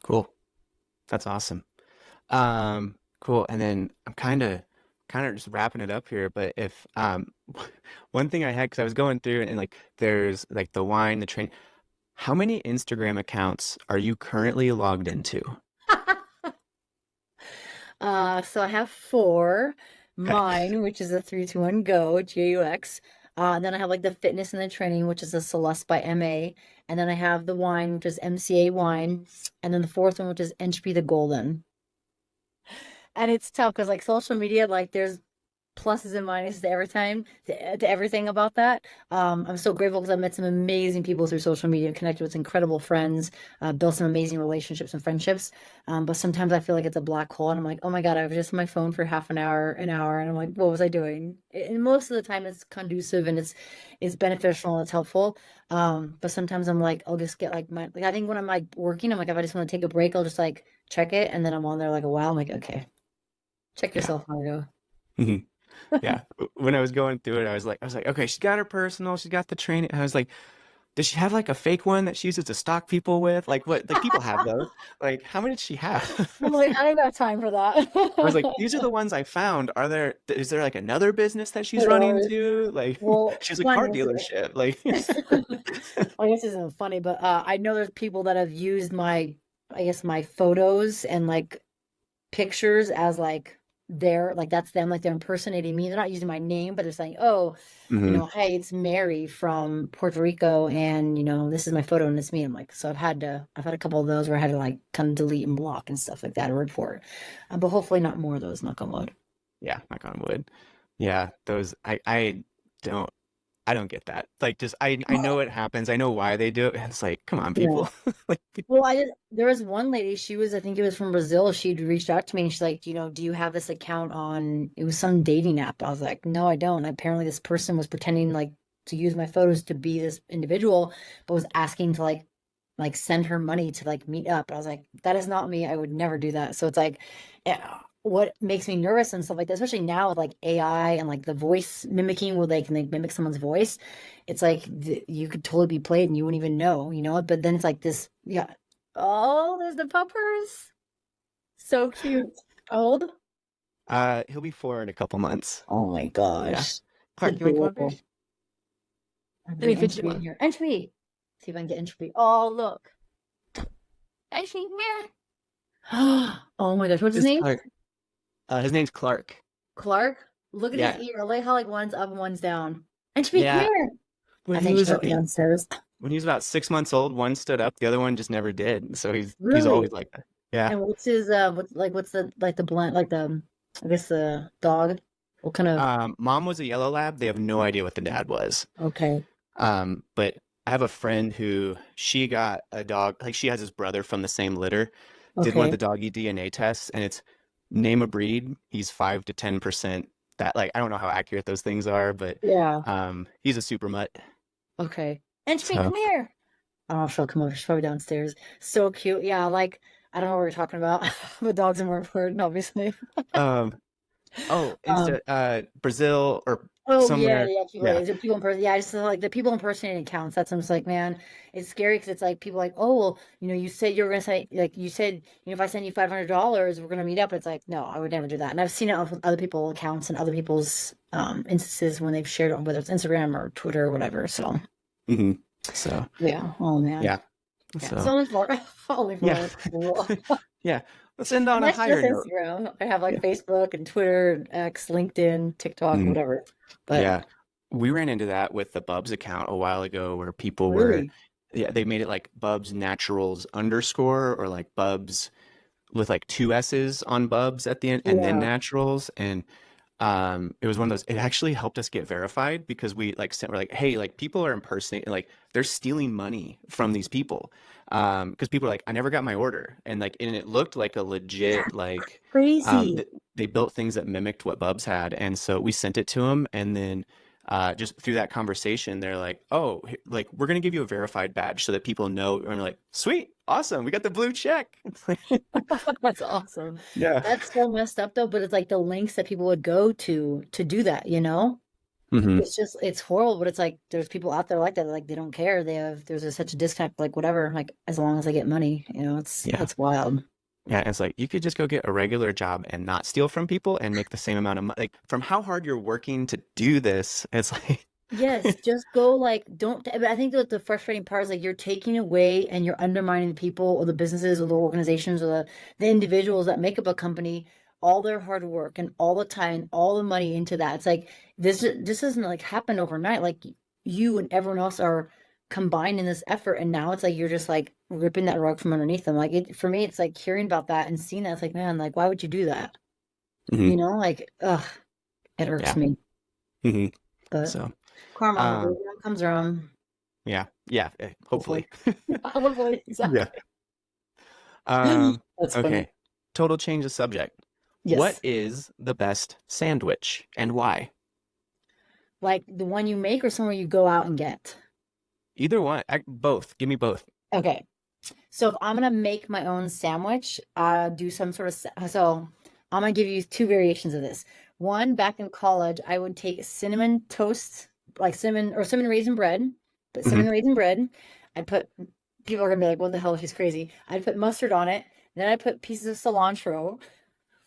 Cool. That's awesome. Cool. And then I'm kind of just wrapping it up here, but if one thing I had, because I was going through and like there's like the wine, the train. How many Instagram accounts are you currently logged into? So I have four. Okay. Mine, which is a 321 Go, GUX. And then I have like the fitness and the training, which is a Celeste by MA. And then I have the wine, which is MCA wine. And then the fourth one, which is Entropy the Golden. And it's tough because like social media, like there's pluses and minuses to every time to everything about that. I'm so grateful because I've met some amazing people through social media, connected with incredible friends, built some amazing relationships and friendships. But sometimes I feel like it's a black hole, and I'm like, oh my God, I was just on my phone for half an hour, and I'm like, what was I doing? And most of the time, it's conducive and it's beneficial and it's helpful. But sometimes I'm like, I'll just get like I think when I'm like working, I'm like, if I just want to take a break, I'll just like check it, and then I'm on there like a while. I'm like, okay, check Yeah. yourself, Margo. Yeah. When I was going through it, I was like, okay, she's got her personal, she's got the training. I was like, does she have like a fake one that she uses to stalk people with? Like what? Like people have those. Like how many did she have? I'm like, I don't have time for I was like, that. these are the ones I found. Is there like another business that she's run into? Like Well, she's a car funny. dealership. Like I guess this isn't funny, but I know there's people that have used I guess my photos and like pictures as like like that's them, like they're impersonating me. They're not using my name, but they're saying, "Oh, Mhm. hey, it's Mary from Puerto Rico, and this is my photo and it's me." I'm like, so I've had a couple of those where I had to like kind of delete and block and stuff like that, or report. But hopefully not more of those. Knock on wood. Yeah, knock on wood. Yeah, those don't I don't get that. Like just I know it happens. I know why they do it. It's like, come on, Yeah. people. Like Well, there was one lady, I think it was from Brazil. She'd reached out to me and she's like, do you have this account on, it was some dating app. I was like, no, I don't. Apparently this person was pretending like to use my photos to be this individual, but was asking to like send her money to like meet up. I was like, that is not me. I would never do that. So it's like, what makes me nervous and stuff like that, especially now with like AI and like the voice mimicking where they can mimic someone's voice. It's like you could totally be played and you wouldn't even know, But then it's like this, yeah. Oh, there's the puppers. So cute. Old. he'll be 4 in a couple months. Oh my Yeah. gosh. Clark, you want to come up here? Adorable. I'm Let me bringing fit you Entropy in on. here. Entropy. See if I can get Entropy. Oh, look. Entropy, here. Oh my gosh. What's his Just name? Clark. His name's Clark. Clark. Look at Yeah. his ear. I like how like one's up and one's down. Entropy, come Yeah. here. When I he think was she'll be downstairs. when he was about 6 months old, one stood up, the other one just never did. So he's Really? always like that. Yeah. And what's his what's the like the blend like the I guess the dog? What kind of Mom was a yellow lab. They have no idea what the dad was. okay. But I have a friend who she got a dog, like she has his brother from the same litter, did one of Okay. the doggy DNA tests, and it's name a breed. He's 5 to 10% that like I don't know how accurate those things are, but Yeah. he's a super mutt. Okay. Entropy, So come here. I don't know if she'll come over. She's probably downstairs. So cute. Yeah, like I don't know what we're talking about. But dogs are more important, obviously. um oh Um, Brazil or oh yeah, somewhere. yeah, people, Yeah. is it people in person? Yeah, I just like the people impersonating accounts. That's I'm just like, man, it's scary because it's like people like, oh well, you said you were gonna say like you said, if I send you $500, we're gonna meet up. It's like, no, I would never do that. And I've seen it on other people's accounts and other people's instances when they've shared it on whether it's Instagram or Twitter or whatever. So hmm So Yeah. Oh man. yeah. Yeah. It's So only for only yeah. for school. Yeah. Let's end on And a that's higher just note. Instagram. I have like Yeah. Facebook and Twitter and X, LinkedIn, TikTok, Mhm. whatever. But Yeah. We ran into that with the Bubs account a while ago where people were, really, yeah, they made it like Bubs Naturals underscore or like Bubs with like two S's on Bubs at the end and then yeah, Naturals. And it was one of those, it actually helped us get verified because we like sent, we're like, hey, like people are impersonating, like they're stealing money from these people. Because people are like, I never got my order. And like, and it looked like a legit, like, crazy. they built things that mimicked what Bubs had. And so we sent it to them. And then just through that conversation, they're like, oh, like, we're going to give you a verified badge so that people know. And we're like, sweet, awesome. We got the blue check. That's awesome. Yeah. That's so messed up though, but it's like the links that people would go to do that, you know? hmm It's just it's horrible, but it's like there's people out there like that, like they don't care. Such a disconnect, like whatever, like as long as I get money, you know, Yeah. it's wild. Yeah, it's like you could just go get a regular job and not steal from people and make the same amount of money. Like from how hard you're working to do this, it's like, Yes, just go like don't. But I think that the frustrating part is like you're taking away and you're undermining the people or the businesses or the organizations or the individuals that make up a company, all their hard work and all the time and all the money into that. It's like this doesn't like happen overnight. Like you and everyone else are combined in this effort, and now it's like you're just like ripping that rug from underneath them. Like it for me, it's like hearing about that and seeing that. It's like man, like why would you do that? Mhm. You know, like ugh, it irks Yeah. me. hmm But So, karma, goes um, around, comes around. yeah, yeah, Hopefully. hopefully. Hopefully, Yeah. exactly. That's funny. Okay. Total change of subject. What Yes. is the best sandwich and why? Like the one you make or somewhere you go out and get. Either one. Both. Give me both. Okay. So if I'm gonna make my own sandwich, do some sort of so I'm gonna give you two variations of this. One, back in college, I would take cinnamon toast, like cinnamon raisin bread, but hmm cinnamon raisin bread. I'd put people are gonna be like, what the hell, she's crazy. I'd put mustard on it, then I'd put pieces of cilantro,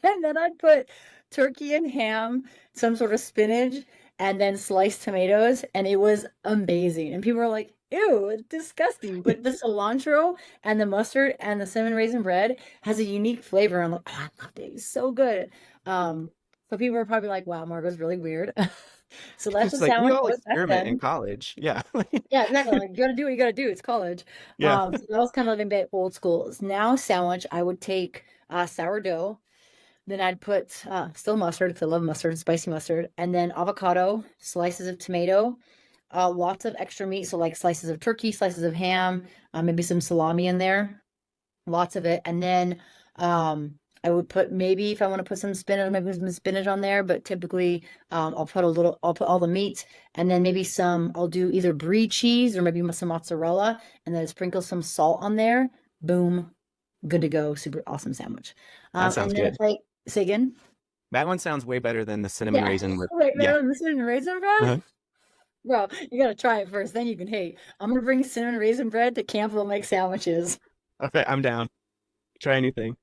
and then I'd put turkey and ham, some sort of spinach, and then sliced tomatoes, and it was amazing. And people were like, ew, it's disgusting. But the cilantro and the mustard and the cinnamon raisin bread has a unique flavor. I'm like, oh, I loved it. It's so good. Um, so people are probably like, wow, Margot's really weird. So that's It's the like we sandwich I all was back experiment in then. college. Yeah. Yeah, exactly. Like, you gotta do what you gotta do. It's college. Yeah. So that was kind of like a bit old school. Now sandwich, I would take sourdough, then I'd put still mustard because I love mustard, spicy mustard, and then avocado, slices of tomato, lots of extra meat. So, like slices of turkey, slices of ham, maybe some salami in there, lots of it. And then I would put maybe if I want to put some spinach, maybe some spinach on there, but typically I'll put all the meat and then maybe I'll do either brie cheese or maybe some mozzarella and then sprinkle some salt on there. Boom, good to go. Super awesome sandwich. That sounds And then good. it's like, say again? That one sounds way better than the cinnamon Yeah. raisin with, Wait, yeah. man, the cinnamon raisin bread? Uh-huh. Bro, you gotta try it first, then you can hate. I'm gonna bring cinnamon raisin bread to camp. We'll make sandwiches. Okay, I'm down. Try anything.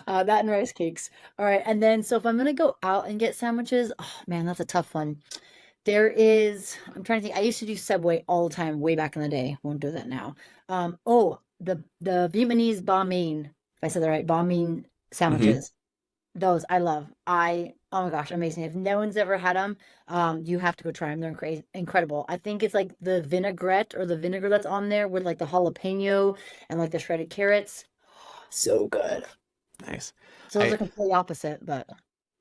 That and rice cakes. All right, and then so if I'm gonna go out and get sandwiches, oh man, that's a tough one. I'm trying to think. I used to do Subway all the time, way back in the day. Won't do that now. Oh, the Vietnamese banh mi, if I said that right, banh mi hmm sandwiches. Those I love. Oh my gosh, amazing. If no one's ever had them, you have to go try them. They're incredible. I think it's like the vinaigrette or the vinegar that's on there with like the jalapeno and like the shredded carrots. So good. Nice. So those I are completely opposite, but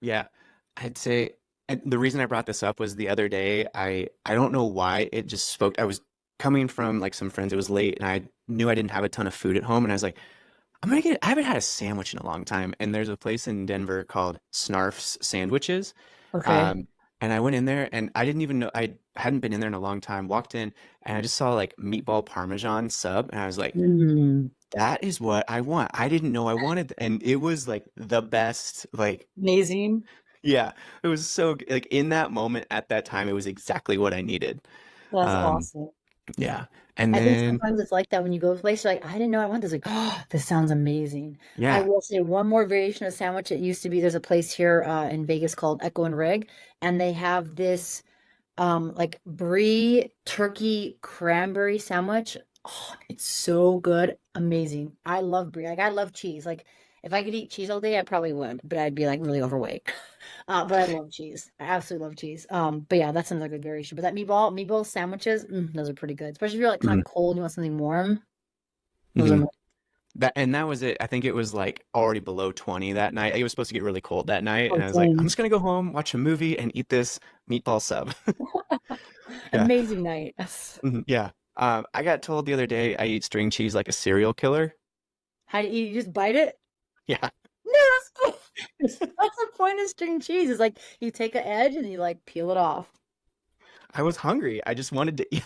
Yeah, I'd say and the reason I brought this up was the other day. I don't know why it just spoke. I was coming from like some friends. It was late, and I knew I didn't have a ton of food at home, and I was like, I'm gonna get. I haven't had a sandwich in a long time, and there's a place in Denver called Snarf's Sandwiches. okay. Um, and I went in there, and I didn't even know I hadn't been in there in a long time. Walked in, and I just saw like meatball parmesan sub, and I was like, Mm, that is what I want. I didn't know I wanted, and it was like the best. Like amazing. yeah, it was so like in that moment at that time, it was exactly what I needed. That's Um, awesome. yeah, and I think then sometimes it's like that when you go to a place, you're like, I didn't know I want this. Like, oh, this sounds amazing. I yeah, will say one more variation of sandwich. It used to be there's a place here in Vegas called Echo and Rig, and they have this. like Brie turkey cranberry sandwich. Oh, it's so good. Amazing. I love Brie. Like I love cheese. Like if I could eat cheese all day, I probably would, but I'd be like really overweight. But I love cheese. I absolutely love cheese. But yeah, that's another good variation. But that meatball sandwiches, those are pretty good. Especially if you're like kind Hmm. of cold and you want something warm. Those are Hmm. my That was it. I think it was like already below 20 that night. It was supposed to get really cold that night, and oh, I was like, I'm dang. just gonna go home, watch a movie, and eat this meatball sub. Yeah. Amazing night. Yeah. I got told the other day I eat string cheese like a serial killer. How do you just bite it? Yeah. No, that's the point of string cheese. Is like you take an edge and you like peel it off. I was hungry. I just wanted to eat.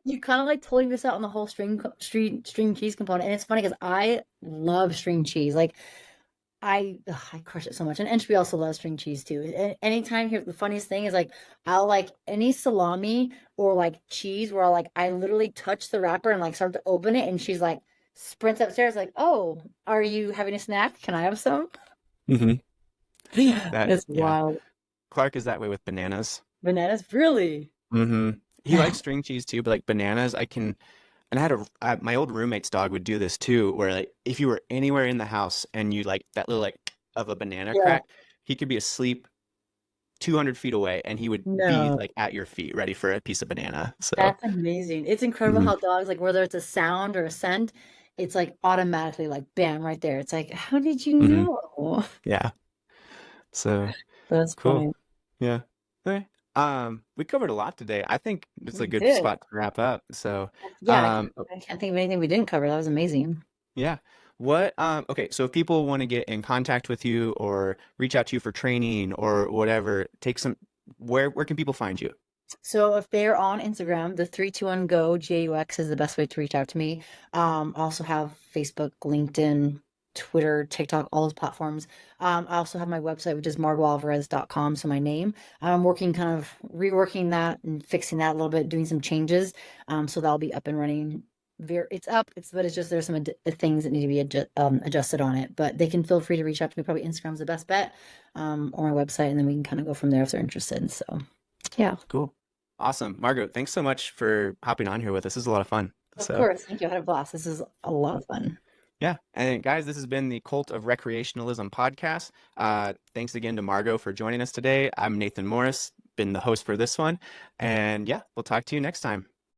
You kind of like totally miss out on the whole string cheese component. And it's funny because I love string cheese. Like I crush it so much. And Entropy also loves string cheese too. Anytime here, the funniest thing is like I'll like any salami or like cheese where I literally touch the wrapper and like start to open it, and she's like sprints upstairs like, "Oh, are you having a snack? Can I have some?" Hmm. That, It's yeah. wild. Clark is that way with bananas. Bananas, really? Hmm. He likes string cheese too, but like bananas, and my old roommate's dog would do this too, where like if you were anywhere in the house and you like that little like of a banana Yeah. crack, he could be asleep 200 feet away and he would be No. like at your feet ready for a piece of banana. So, That's amazing. It's incredible mhm. how dogs, like whether it's a sound or a scent, it's like automatically like bam right there. It's like, how did you Hmm. know? Yeah. So That's cool. funny. Yeah. Okay. We covered a lot today. I think it's a We good did. spot to wrap up. So, Yeah, um, I can't think of anything we didn't cover. That was amazing. yeah. Okay, so if people want to get in contact with you or reach out to you for training or whatever, where can people find you? So if they're on Instagram, the 321 go GAUX is the best way to reach out to me. I also have Facebook, LinkedIn, Twitter, TikTok, all those platforms. I also have my website, which is margauxalvarez.com. So my name. I'm working kind of reworking that and fixing that a little bit, doing some changes. So that'll be up and running. It's up. But it's just there's some things that need to be adjusted on it. But they can feel free to reach out to me. Probably Instagram's the best bet, or my website, and then we can kind of go from there if they're interested. So yeah. Cool. Awesome. Margot, thanks so much for hopping on here with us. This is a lot of fun. Of So, course. Thank you. I had a blast. This is a lot of fun. yeah. And guys, this has been the Cult of Recreationalism podcast. Thanks again to Margot for joining us today. I'm Nathan Morris, been the host for this one. And yeah, we'll talk to you next time.